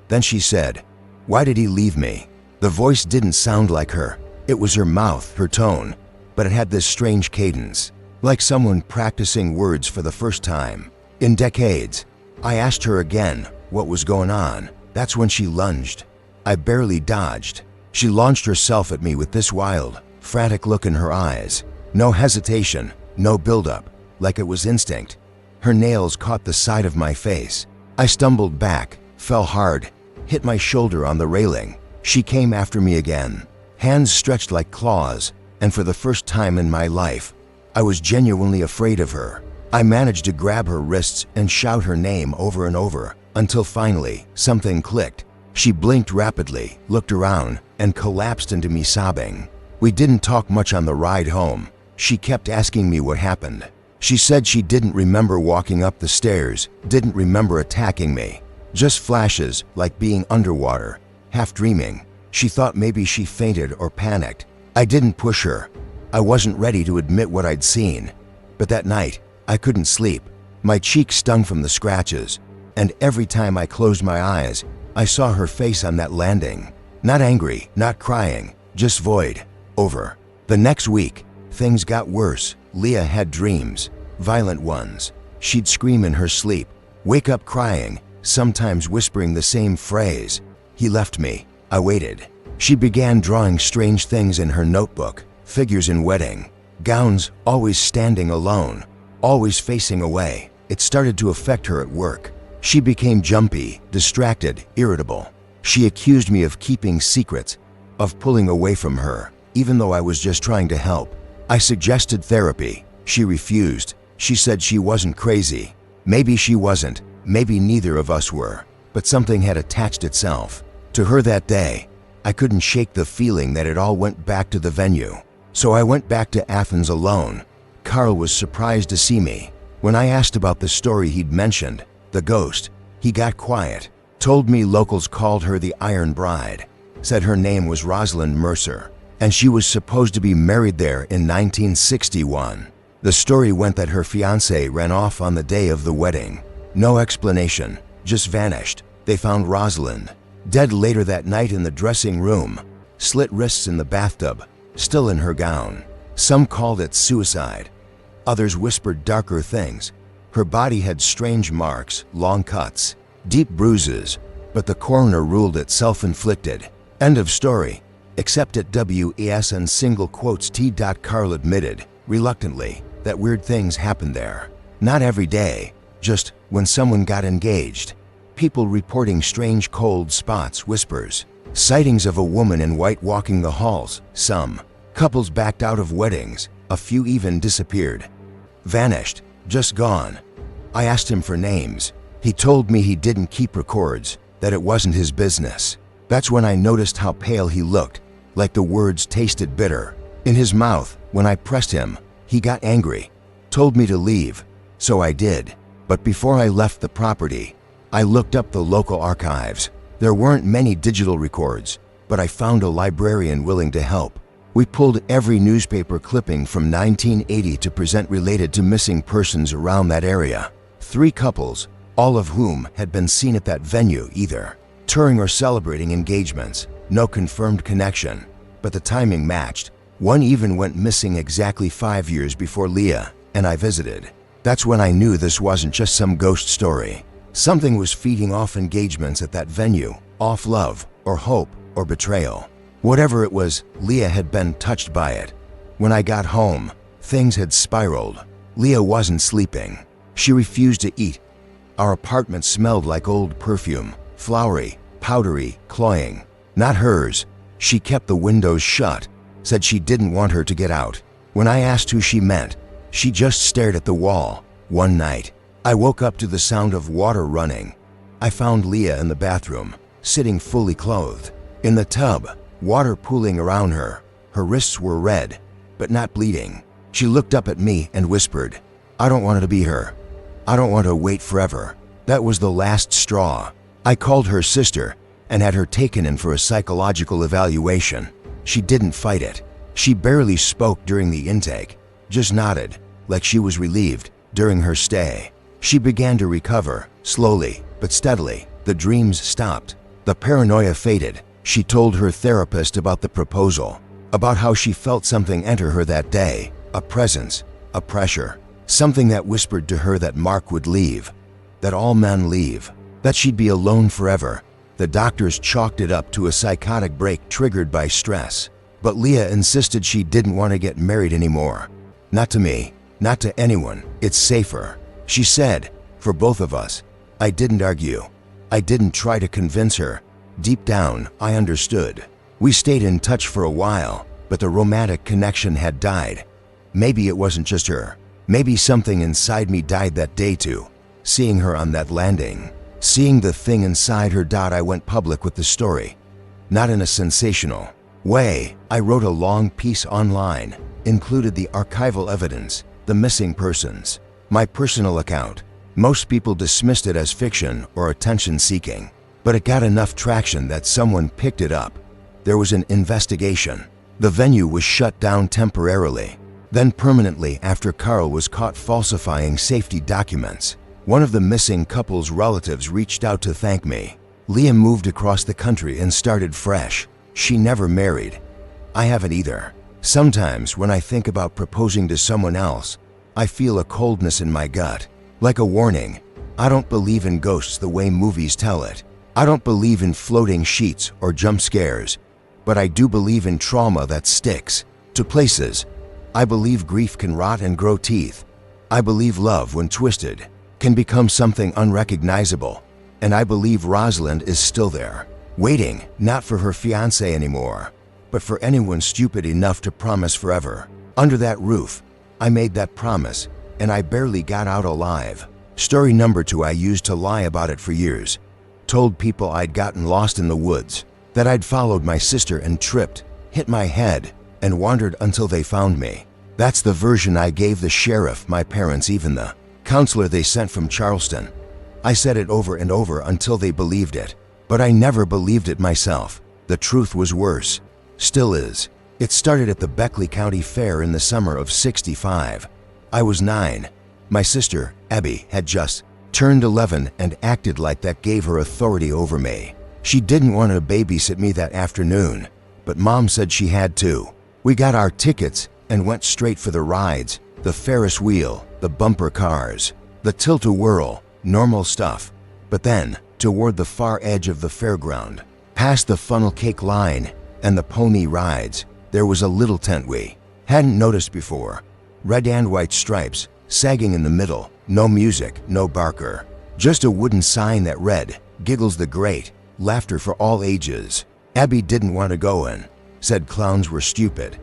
Then she said, "Why did he leave me?" The voice didn't sound like her. It was her mouth, her tone, but it had this strange cadence, like someone practicing words for the first time in decades. I asked her again what was going on. That's when she lunged. I barely dodged. She launched herself at me with this wild, frantic look in her eyes. No hesitation, no buildup, like it was instinct. Her nails caught the side of my face. I stumbled back, fell hard, hit my shoulder on the railing. She came after me again, hands stretched like claws, and for the first time in my life, I was genuinely afraid of her. I managed to grab her wrists and shout her name over and over, until finally, something clicked. She blinked rapidly, looked around, and collapsed into me sobbing. We didn't talk much on the ride home. She kept asking me what happened. She said she didn't remember walking up the stairs, didn't remember attacking me. Just flashes, like being underwater, half dreaming. She thought maybe she fainted or panicked. I didn't push her. I wasn't ready to admit what I'd seen. But that night, I couldn't sleep. My cheeks stung from the scratches, and every time I closed my eyes, I saw her face on that landing. Not angry, not crying, just void. Over. The next week, things got worse. Leah had dreams, violent ones. She'd scream in her sleep, wake up crying, sometimes whispering the same phrase. He left me. I waited. She began drawing strange things in her notebook, figures in wedding gowns, always standing alone, always facing away. It started to affect her at work. She became jumpy, distracted, irritable. She accused me of keeping secrets, of pulling away from her, even though I was just trying to help. I suggested therapy. She refused. She said she wasn't crazy. Maybe she wasn't. Maybe neither of us were. but something had attached itself to her that day. I couldn't shake the feeling that it all went back to the venue. So I went back to Athens alone. Carl was surprised to see me. When I asked about the story he'd mentioned, the ghost, he got quiet, told me locals called her the Iron Bride, said her name was Rosalind Mercer, and she was supposed to be married there in 1961. The story went that her fiancé ran off on the day of the wedding. No explanation, just vanished. They found Rosalind dead later that night in the dressing room, slit wrists in the bathtub, still in her gown. Some called it suicide. Others whispered darker things. Her body had strange marks, long cuts, deep bruises, but the coroner ruled it self-inflicted. End of story. Except at WESN single quotes T. Carl admitted, reluctantly, that weird things happened there. Not every day, just when someone got engaged. People reporting strange cold spots, whispers, sightings of a woman in white walking the halls. Some couples backed out of weddings, a few even disappeared. Vanished, just gone. I asked him for names. He told me he didn't keep records, that it wasn't his business. That's when I noticed how pale he looked, like the words tasted bitter in his mouth. When I pressed him, he got angry, told me to leave, so I did. But before I left the property, I looked up the local archives. There weren't many digital records, but I found a librarian willing to help. We pulled every newspaper clipping from 1980 to present related to missing persons around that area. 3 couples, all of whom had been seen at that venue either touring or celebrating engagements. No confirmed connection, but the timing matched. One even went missing exactly 5 years before Leah and I visited. That's when I knew this wasn't just some ghost story. Something was feeding off engagements at that venue, off love or hope or betrayal. Whatever it was, Leah had been touched by it. When I got home, things had spiraled. Leah wasn't sleeping. She refused to eat. Our apartment smelled like old perfume, flowery, powdery, cloying. Not hers. She kept the windows shut, said she didn't want her to get out. When I asked who she meant, she just stared at the wall. One night, I woke up to the sound of water running. I found Leah in the bathroom, sitting fully clothed. In the tub, water pooling around her. Her wrists were red, but not bleeding. She looked up at me and whispered, "I don't want to be her. I don't want to wait forever." That was the last straw. I called her sister and had her taken in for a psychological evaluation. She didn't fight it. She barely spoke during the intake, just nodded, like she was relieved. During her stay, she began to recover, slowly but steadily. The dreams stopped. The paranoia faded. She told her therapist about the proposal, about how she felt something enter her that day, a presence, a pressure, something that whispered to her that Mark would leave, that all men leave, that she'd be alone forever. The doctors chalked it up to a psychotic break triggered by stress. But Leah insisted she didn't want to get married anymore. Not to me, not to anyone. It's safer, she said, for both of us. I didn't argue. I didn't try to convince her. Deep down, I understood. We stayed in touch for a while, but the romantic connection had died. Maybe it wasn't just her. Maybe something inside me died that day too. Seeing her on that landing, seeing the thing inside her. I went public with the story. Not in a sensational way. I wrote a long piece online, included the archival evidence, the missing persons, my personal account. Most people dismissed it as fiction or attention-seeking, but it got enough traction that someone picked it up. There was an investigation. The venue was shut down temporarily, then permanently after Carl was caught falsifying safety documents. One of the missing couple's relatives reached out to thank me. Leah moved across the country and started fresh. She never married. I haven't either. Sometimes when I think about proposing to someone else, I feel a coldness in my gut, like a warning. I don't believe in ghosts the way movies tell it. I don't believe in floating sheets or jump scares, but I do believe in trauma that sticks to places. I believe grief can rot and grow teeth. I believe love, when twisted, can become something unrecognizable. And I believe Rosalind is still there, waiting, not for her fiancé anymore, but for anyone stupid enough to promise forever. Under that roof, I made that promise, and I barely got out alive. Story number 2. I used to lie about it for years. told people I'd gotten lost in the woods, that I'd followed my sister and tripped, hit my head, and wandered until they found me. That's the version I gave the sheriff, my parents, even the counselor they sent from Charleston. I said it over and over until they believed it, but I never believed it myself. The truth was worse. Still is. It started at the Beckley County Fair in the summer of '65. I was 9. My sister, Abby, had just turned 11 and acted like that gave her authority over me. She didn't want to babysit me that afternoon, but Mom said she had to. We got our tickets and went straight for the rides, the Ferris wheel, the bumper cars, the tilt-a-whirl, normal stuff. But then, toward the far edge of the fairground, past the funnel cake line and the pony rides, there was a little tent we hadn't noticed before. Red and white stripes, sagging in the middle, no music, no barker. Just a wooden sign that read, "Giggles the Great, laughter for all ages." Abby didn't want to go in, said clowns were stupid.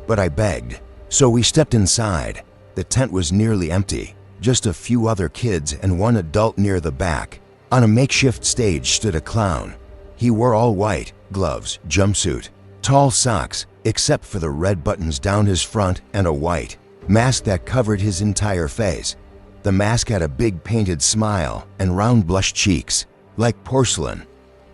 But I begged, so we stepped inside. The tent was nearly empty, just a few other kids and one adult near the back. On a makeshift stage stood a clown. He wore all white, gloves, jumpsuit, tall socks, except for the red buttons down his front, and a white mask that covered his entire face. The mask had a big painted smile and round blush cheeks, like porcelain.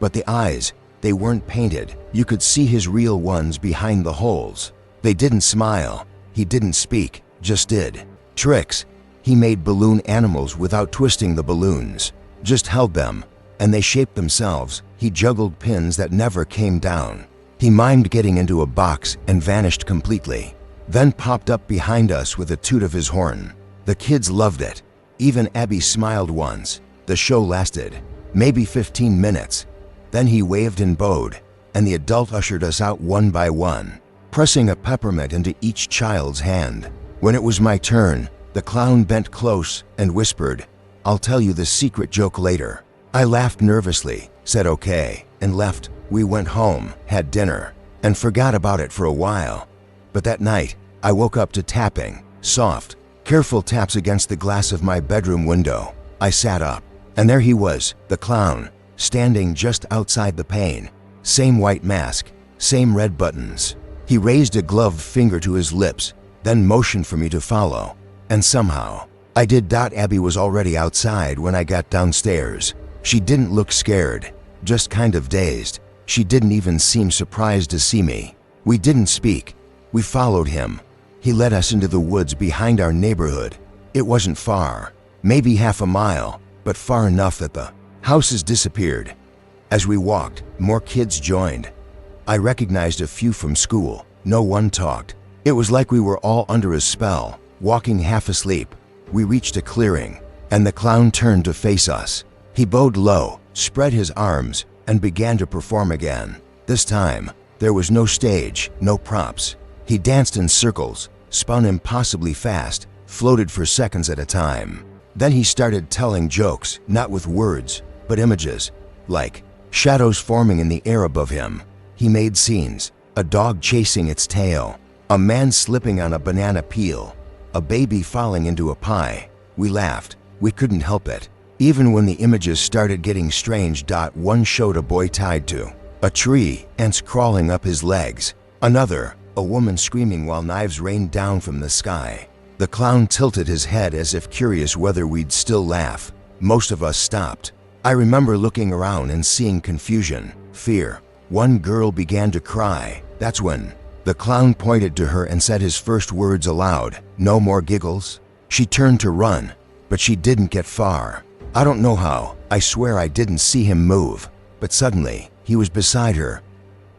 But the eyes, they weren't painted. You could see his real ones behind the holes. They didn't smile. He didn't speak, just did tricks. He made balloon animals without twisting the balloons, just held them, and they shaped themselves. He juggled pins that never came down. He mimed getting into a box and vanished completely, then popped up behind us with a toot of his horn. The kids loved it. Even Abby smiled once. The show lasted maybe 15 minutes. Then he waved and bowed, and the adult ushered us out one by one, pressing a peppermint into each child's hand. When it was my turn, the clown bent close and whispered, "I'll tell you the secret joke later." I laughed nervously, said okay, and left. We went home, had dinner, and forgot about it for a while. But that night, I woke up to tapping, soft, careful taps against the glass of my bedroom window. I sat up, and there he was, the clown, standing just outside the pane. Same white mask, same red buttons. He raised a gloved finger to his lips, then motioned for me to follow. And somehow, I did. Abby was already outside when I got downstairs. She didn't look scared, just kind of dazed. She didn't even seem surprised to see me. We didn't speak. We followed him. He led us into the woods behind our neighborhood. It wasn't far, maybe half a mile, but far enough that the houses disappeared. As we walked, more kids joined. I recognized a few from school. No one talked. It was like we were all under a spell, walking half asleep. We reached a clearing, and the clown turned to face us. He bowed low, spread his arms, and began to perform again. This time, there was no stage, no props. He danced in circles, spun impossibly fast, floated for seconds at a time. Then he started telling jokes, not with words, but images, like shadows forming in the air above him. He made scenes, a dog chasing its tail, a man slipping on a banana peel, a baby falling into a pie. We laughed. We couldn't help it. Even when the images started getting strange. One showed a boy tied to a tree, ants crawling up his legs. Another, a woman screaming while knives rained down from the sky. The clown tilted his head as if curious whether we'd still laugh. Most of us stopped. I remember looking around and seeing confusion, fear. One girl began to cry. That's when the clown pointed to her and said his first words aloud, "No more giggles." She turned to run, but she didn't get far. I don't know how. I swear I didn't see him move. But suddenly, he was beside her.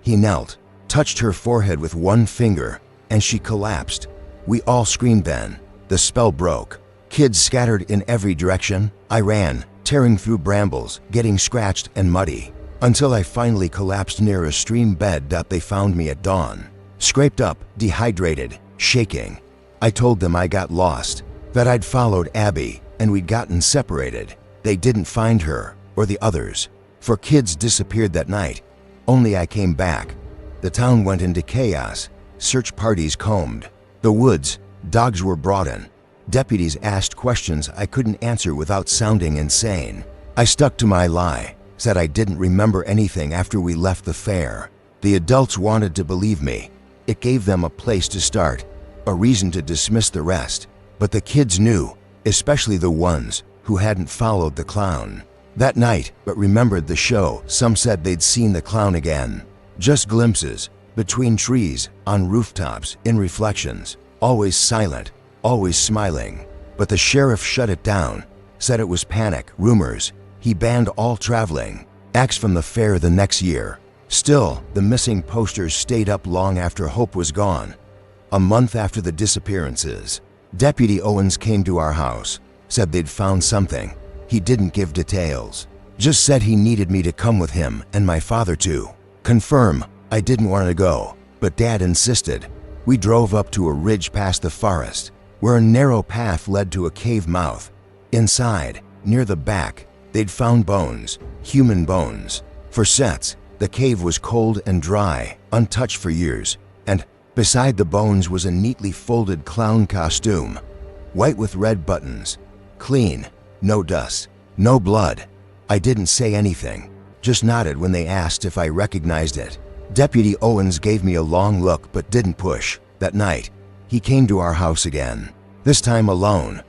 He knelt, touched her forehead with one finger, and she collapsed. We all screamed then. The spell broke. Kids scattered in every direction. I ran, tearing through brambles, getting scratched and muddy, until I finally collapsed near a stream bed. They found me at dawn, scraped up, dehydrated, shaking. I told them I got lost, that I'd followed Abby, and we'd gotten separated. They didn't find her, or the others, for kids disappeared that night. Only I came back. The town went into chaos. Search parties combed the woods. Dogs were brought in. Deputies asked questions I couldn't answer without sounding insane. I stuck to my lie, said I didn't remember anything after we left the fair. The adults wanted to believe me. It gave them a place to start, a reason to dismiss the rest. But the kids knew, especially the ones who hadn't followed the clown that night but remembered the show. Some said they'd seen the clown again. Just glimpses, between trees, on rooftops, in reflections, always silent, always smiling. But the sheriff shut it down, said it was panic, rumors. He banned all traveling, axed from the fair the next year. Still, the missing posters stayed up long after hope was gone. A month after the disappearances, Deputy Owens came to our house, said they'd found something. He didn't give details, just said he needed me to come with him and my father to confirm. I didn't want to go, but Dad insisted. We drove up to a ridge past the forest, where a narrow path led to a cave mouth. Inside, near the back, they'd found bones, human bones. For sets, the cave was cold and dry, untouched for years, and beside the bones was a neatly folded clown costume, white with red buttons, clean, no dust, no blood. I didn't say anything, just nodded when they asked if I recognized it. Deputy Owens gave me a long look but didn't push. That night, he came to our house again, this time alone.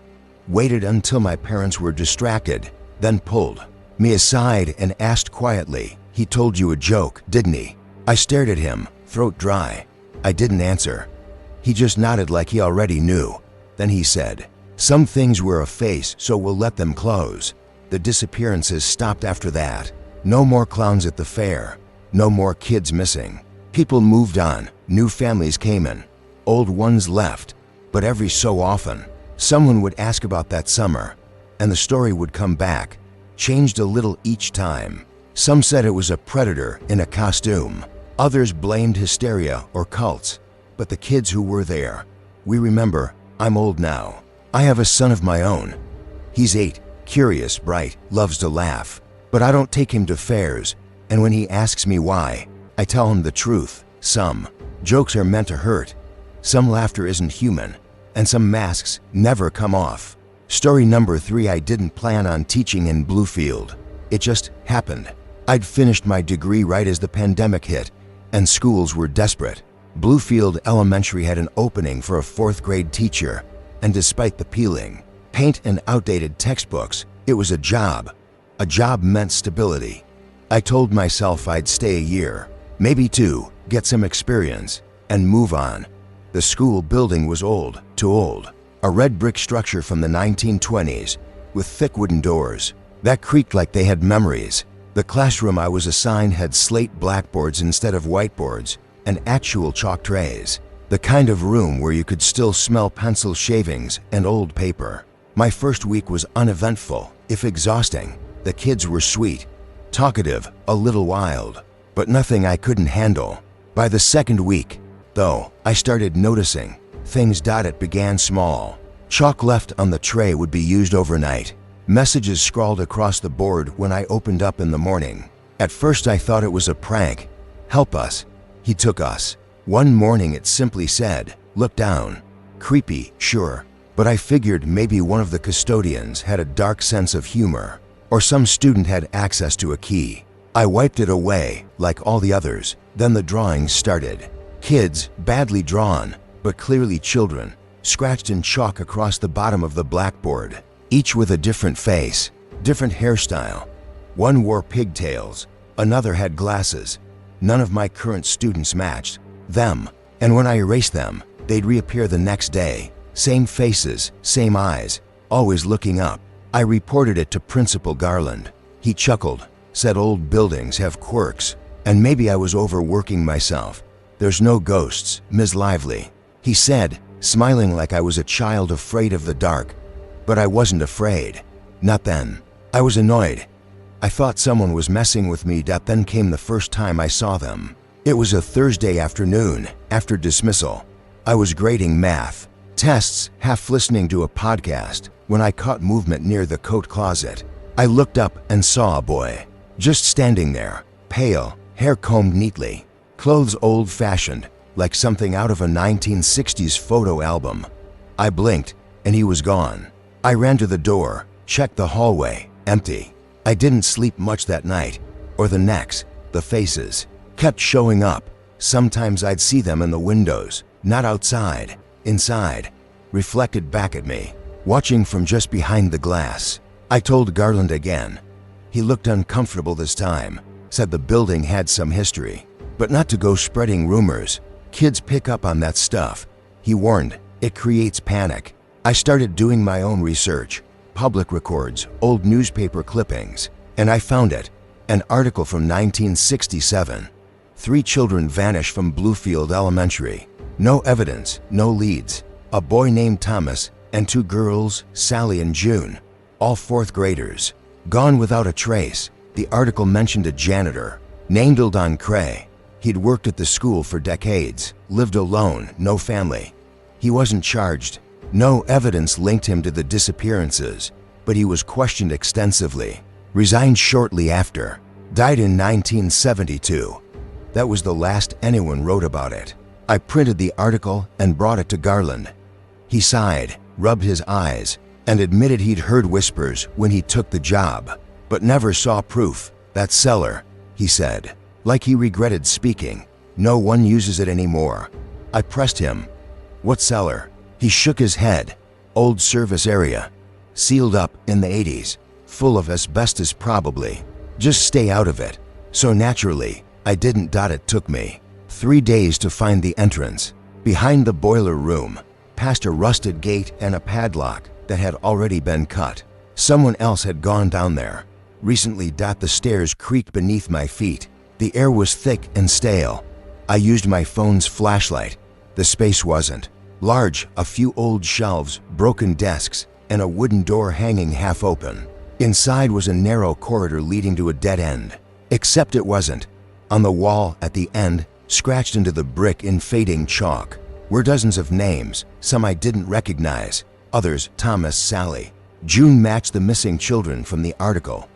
Waited until my parents were distracted, then pulled me aside and asked quietly, "He told you a joke, didn't he?" I stared at him, throat dry. I didn't answer. He just nodded like he already knew. Then he said, "Some things were a face, so we'll let them close." The disappearances stopped after that. No more clowns at the fair. No more kids missing. People moved on, new families came in, old ones left. But every so often, someone would ask about that summer, and the story would come back, changed a little each time. Some said it was a predator in a costume. Others blamed hysteria or cults. But the kids who were there, we remember. I'm old now. I have a son of my own. He's 8, curious, bright, loves to laugh. But I don't take him to fairs, and when he asks me why, I tell him the truth. Some jokes are meant to hurt. Some laughter isn't human, and some masks never come off. Story number 3. I didn't plan on teaching in Bluefield. It just happened. I'd finished my degree right as the pandemic hit, and schools were desperate. Bluefield Elementary had an opening for a 4th grade teacher, and despite the peeling paint and outdated textbooks, it was a job. A job meant stability. I told myself I'd stay a year, maybe 2, get some experience, and move on. The school building was old, too old. A red brick structure from the 1920s, with thick wooden doors that creaked like they had memories. The classroom I was assigned had slate blackboards instead of whiteboards, and actual chalk trays. The kind of room where you could still smell pencil shavings and old paper. My first week was uneventful, if exhausting. The kids were sweet, talkative, a little wild, but nothing I couldn't handle. By the 2nd week, though, I started noticing things. It began small. Chalk left on the tray would be used overnight. Messages scrawled across the board when I opened up in the morning. At first I thought it was a prank. Help us. He took us. One morning it simply said, "Look down." Creepy, sure, but I figured maybe one of the custodians had a dark sense of humor, or some student had access to a key. I wiped it away, like all the others. Then the drawings started. Kids, badly drawn, but clearly children, scratched in chalk across the bottom of the blackboard, each with a different face, different hairstyle. One wore pigtails, another had glasses. None of my current students matched them, and when I erased them, they'd reappear the next day. Same faces, same eyes, always looking up. I reported it to Principal Garland. He chuckled, said old buildings have quirks, and maybe I was overworking myself. "There's no ghosts, Ms. Lively," he said, smiling like I was a child afraid of the dark. But I wasn't afraid. Not then. I was annoyed. I thought someone was messing with me. Then came the first time I saw them. It was a Thursday afternoon, after dismissal. I was grading math tests, half listening to a podcast, when I caught movement near the coat closet. I looked up and saw a boy, just standing there, pale, hair combed neatly, clothes old-fashioned, like something out of a 1960s photo album. I blinked, and he was gone. I ran to the door, checked the hallway, empty. I didn't sleep much that night, or the next. The faces kept showing up. Sometimes I'd see them in the windows, not outside, inside, reflected back at me, watching from just behind the glass. I told Garland again. He looked uncomfortable this time, said the building had some history, but not to go spreading rumors. Kids pick up on that stuff. He warned, it creates panic. I started doing my own research, public records, old newspaper clippings, and I found it. An article from 1967. 3 children vanish from Bluefield Elementary. No evidence, no leads. A boy named Thomas and 2 girls, Sally and June, all 4th graders, gone without a trace. The article mentioned a janitor named Eldon Cray. He'd worked at the school for decades, lived alone, no family. He wasn't charged. No evidence linked him to the disappearances, but he was questioned extensively. Resigned shortly after. Died in 1972. That was the last anyone wrote about it. I printed the article and brought it to Garland. He sighed, rubbed his eyes, and admitted he'd heard whispers when he took the job, but never saw proof. That cellar, he said, like he regretted speaking. No one uses it anymore. I pressed him. What cellar? He shook his head. Old service area. Sealed up in the 80s. Full of asbestos probably. Just stay out of it. So naturally, I didn't. It took me 3 days to find the entrance. Behind the boiler room, past a rusted gate and a padlock that had already been cut. Someone else had gone down there. Recently. The stairs creaked beneath my feet. The air was thick and stale. I used my phone's flashlight. The space wasn't large. A few old shelves, broken desks, and a wooden door hanging half open. Inside was a narrow corridor leading to a dead end. Except it wasn't. On the wall at the end, scratched into the brick in fading chalk, were dozens of names. Some I didn't recognize. Others, Thomas, Sally, June, matched the missing children from the article.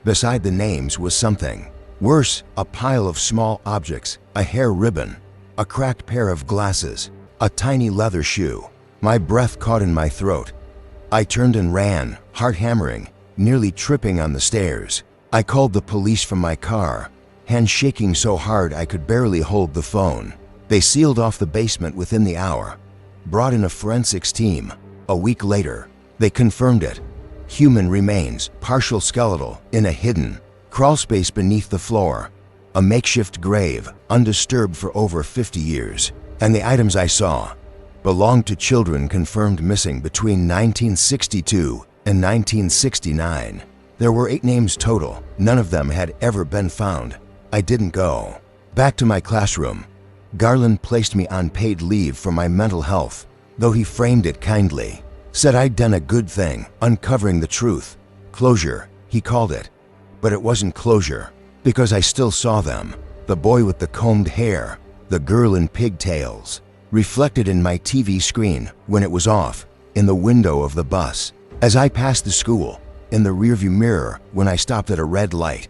Beside the names was something worse, a pile of small objects, a hair ribbon, a cracked pair of glasses, a tiny leather shoe. My breath caught in my throat. I turned and ran, heart hammering, nearly tripping on the stairs. I called the police from my car, hands shaking so hard I could barely hold the phone. They sealed off the basement within the hour. Brought in a forensics team. A week later, they confirmed it. Human remains, partial skeletal, in a hidden crawlspace beneath the floor. A makeshift grave, undisturbed for over 50 years. And the items I saw belonged to children confirmed missing between 1962 and 1969. There were 8 names total. None of them had ever been found. I didn't go back to my classroom. Garland placed me on paid leave for my mental health, though he framed it kindly. Said I'd done a good thing, uncovering the truth. Closure, he called it. But it wasn't closure, because I still saw them. The boy with the combed hair, the girl in pigtails, reflected in my TV screen when it was off, in the window of the bus, as I passed the school, in the rearview mirror when I stopped at a red light.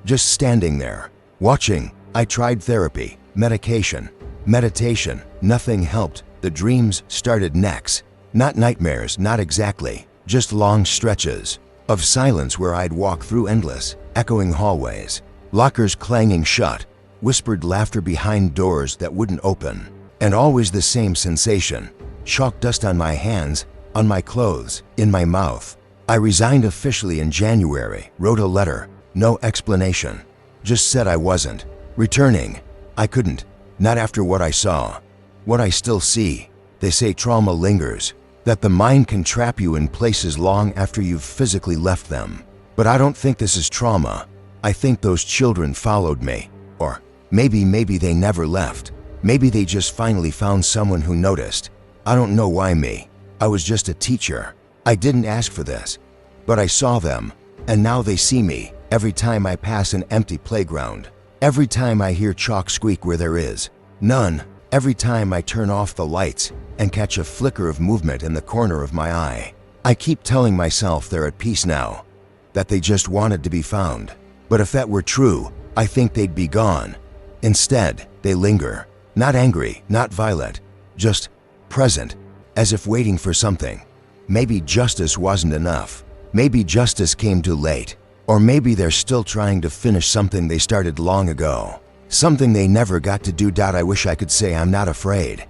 Just standing there, watching. I tried therapy, medication, meditation. Nothing helped. The dreams started next. Not nightmares, not exactly, just long stretches of silence where I'd walk through endless, echoing hallways, lockers clanging shut, whispered laughter behind doors that wouldn't open, and always the same sensation, chalk dust on my hands, on my clothes, in my mouth. I resigned officially in January, wrote a letter, no explanation, just said I wasn't returning. I couldn't, not after what I saw, what I still see. They say trauma lingers, that the mind can trap you in places long after you've physically left them. But I don't think this is trauma. I think those children followed me. Or maybe they never left. Maybe they just finally found someone who noticed. I don't know why me. I was just a teacher. I didn't ask for this. But I saw them, and now they see me every time I pass an empty playground. Every time I hear chalk squeak where there is none. Every time I turn off the lights and catch a flicker of movement in the corner of my eye. I keep telling myself they're at peace now, that they just wanted to be found. But if that were true, I think they'd be gone. Instead, they linger. Not angry, not violent, just present, as if waiting for something. Maybe justice wasn't enough. Maybe justice came too late. Or maybe they're still trying to finish something they started long ago. Something they never got to do. I wish I could say I'm not afraid.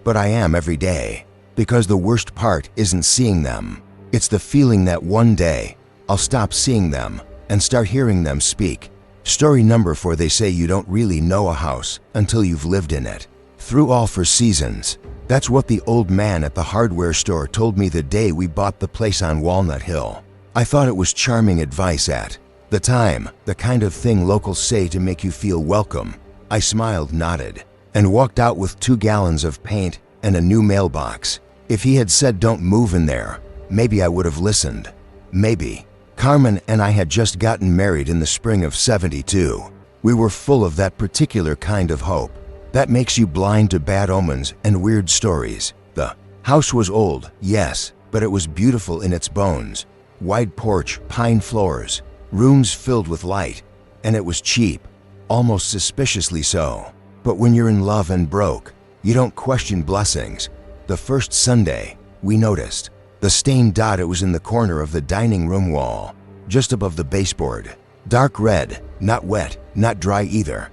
But I am every day. Because the worst part isn't seeing them. It's the feeling that one day, I'll stop seeing them and start hearing them speak. Story number 4. They say you don't really know a house until you've lived in it. Through all 4 seasons. That's what the old man at the hardware store told me the day we bought the place on Walnut Hill. I thought it was charming advice at the time, the kind of thing locals say to make you feel welcome. I smiled, nodded, and walked out with 2 gallons of paint and a new mailbox. If he had said don't move in there, maybe I would have listened. Maybe. Carmen and I had just gotten married in the spring of '72. We were full of that particular kind of hope that makes you blind to bad omens and weird stories. The house was old, yes, but it was beautiful in its bones. Wide porch, pine floors, rooms filled with light, and it was cheap, almost suspiciously so. But when you're in love and broke, you don't question blessings. The first Sunday, we noticed the stained dot. It was in the corner of the dining room wall, just above the baseboard. Dark red, not wet, not dry either.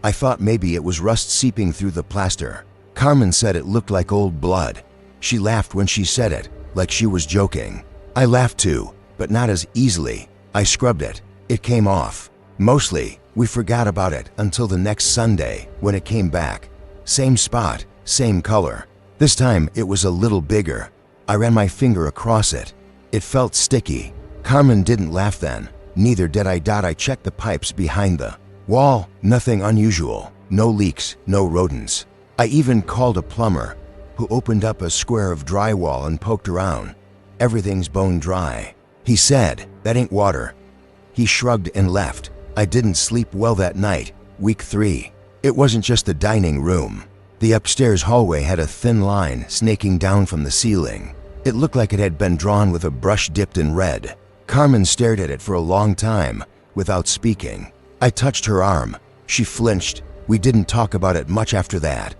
I thought maybe it was rust seeping through the plaster. Carmen said it looked like old blood. She laughed when she said it, like she was joking. I laughed too, but not as easily. I scrubbed it. It came off. Mostly, we forgot about it until the next Sunday when it came back. Same spot, same color. This time it was a little bigger. I ran my finger across it. It felt sticky. Carmen didn't laugh then. Neither did I. I checked the pipes behind the wall. Nothing unusual. No leaks, no rodents. I even called a plumber who opened up a square of drywall and poked around. Everything's bone dry. He said, that ain't water. He shrugged and left. I didn't sleep well that night. Week 3. It wasn't just the dining room. The upstairs hallway had a thin line snaking down from the ceiling. It looked like it had been drawn with a brush dipped in red. Carmen stared at it for a long time, without speaking. I touched her arm. She flinched. We didn't talk about it much after that.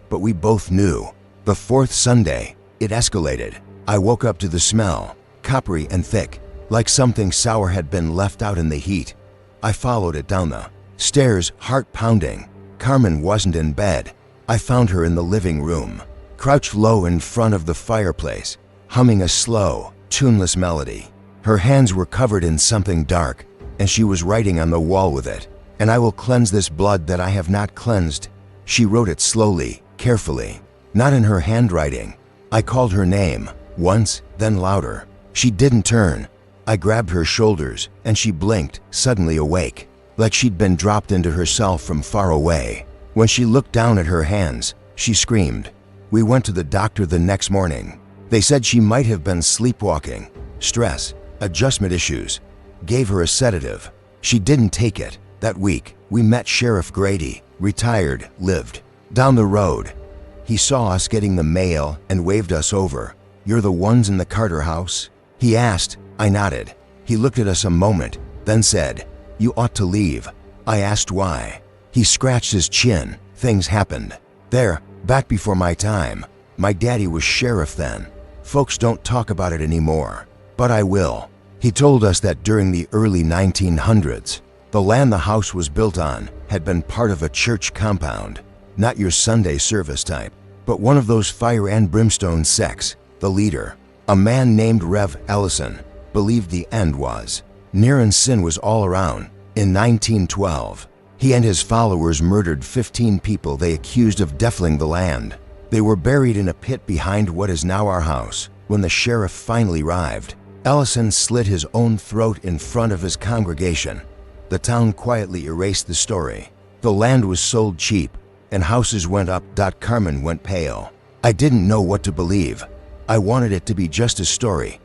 But we both knew. The 4th Sunday, it escalated. I woke up to the smell, coppery and thick, like something sour had been left out in the heat. I followed it down the stairs, heart pounding. Carmen wasn't in bed. I found her in the living room, crouched low in front of the fireplace, humming a slow, tuneless melody. Her hands were covered in something dark, and she was writing on the wall with it. And I will cleanse this blood that I have not cleansed. She wrote it slowly, carefully, not in her handwriting. I called her name, once, then louder. She didn't turn. I grabbed her shoulders, and she blinked, suddenly awake, like she'd been dropped into herself from far away. When she looked down at her hands, she screamed. We went to the doctor the next morning. They said she might have been sleepwalking, stress, adjustment issues. Gave her a sedative. She didn't take it. That week, we met Sheriff Grady, retired, lived down the road. He saw us getting the mail and waved us over. You're the ones in the Carter house? He asked. I nodded. He looked at us a moment, then said, you ought to leave. I asked why. He scratched his chin. Things happened. There, back before my time. My daddy was sheriff then. Folks don't talk about it anymore. But I will. He told us that during the early 1900s, the land the house was built on had been part of a church compound. Not your Sunday service type, but one of those fire and brimstone sects. The leader, a man named Rev. Ellison, believed the end was near and sin was all around. In 1912, he and his followers murdered 15 people they accused of defiling the land. They were buried in a pit behind what is now our house. When the sheriff finally arrived, Ellison slit his own throat in front of his congregation. The town quietly erased the story. The land was sold cheap, and houses went up. Carmen went pale. I didn't know what to believe. I wanted it to be just a story,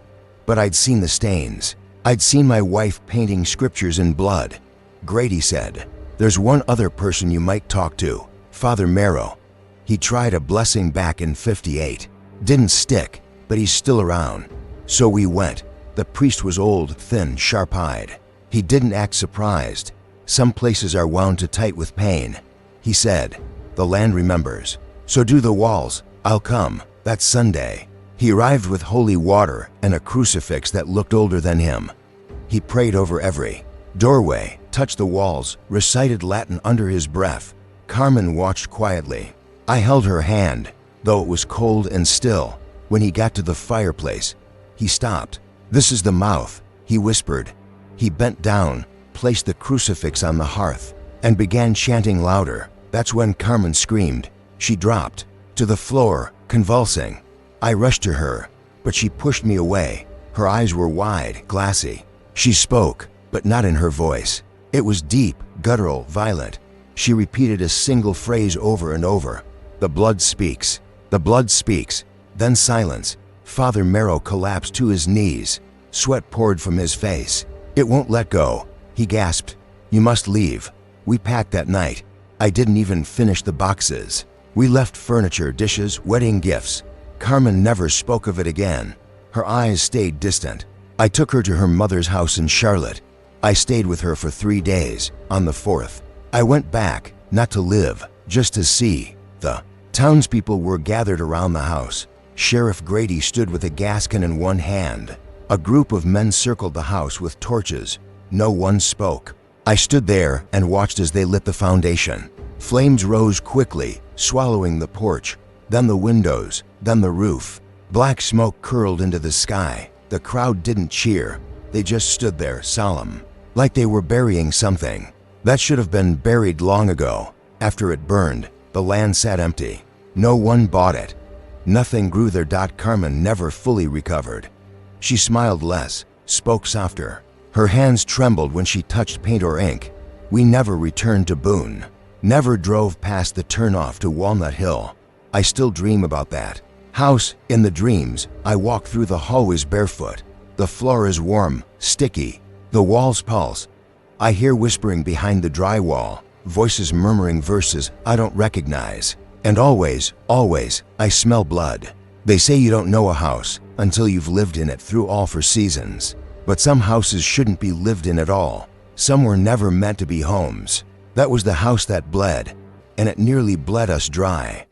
but I'd seen the stains. I'd seen my wife painting scriptures in blood. Grady said, there's one other person you might talk to, Father Merrow. He tried a blessing back in '58. Didn't stick, but he's still around. So we went. The priest was old, thin, sharp-eyed. He didn't act surprised. Some places are wound too tight with pain. He said, the land remembers. So do the walls. I'll come. That Sunday. He arrived with holy water and a crucifix that looked older than him. He prayed over every doorway, touched the walls, recited Latin under his breath. Carmen watched quietly. I held her hand, though it was cold and still. When he got to the fireplace, he stopped. "This is the mouth," he whispered. He bent down, placed the crucifix on the hearth, and began chanting louder. That's when Carmen screamed. She dropped to the floor, convulsing. I rushed to her, but she pushed me away. Her eyes were wide, glassy. She spoke, but not in her voice. It was deep, guttural, violent. She repeated a single phrase over and over. "The blood speaks. The blood speaks." Then silence. Father Merrow collapsed to his knees. Sweat poured from his face. "It won't let go," he gasped. "You must leave." We packed that night. I didn't even finish the boxes. We left furniture, dishes, wedding gifts. Carmen never spoke of it again. Her eyes stayed distant. I took her to her mother's house in Charlotte. I stayed with her for 3 days. On the 4th, I went back, not to live, just to see. The townspeople were gathered around the house. Sheriff Grady stood with a gas can in one hand. A group of men circled the house with torches. No one spoke. I stood there and watched as they lit the foundation. Flames rose quickly, swallowing the porch, then the windows, then the roof. Black smoke curled into the sky. The crowd didn't cheer. They just stood there, solemn, like they were burying something that should have been buried long ago. After it burned, the land sat empty. No one bought it. Nothing grew there. Carmen never fully recovered. She smiled less, spoke softer. Her hands trembled when she touched paint or ink. We never returned to Boone. Never drove past the turnoff to Walnut Hill. I still dream about that house. In the dreams, I walk through the hallways barefoot. The floor is warm, sticky. The walls pulse. I hear whispering behind the drywall, voices murmuring verses I don't recognize. And always, always, I smell blood. They say you don't know a house until you've lived in it through all 4 seasons. But some houses shouldn't be lived in at all. Some were never meant to be homes. That was the house that bled, and it nearly bled us dry.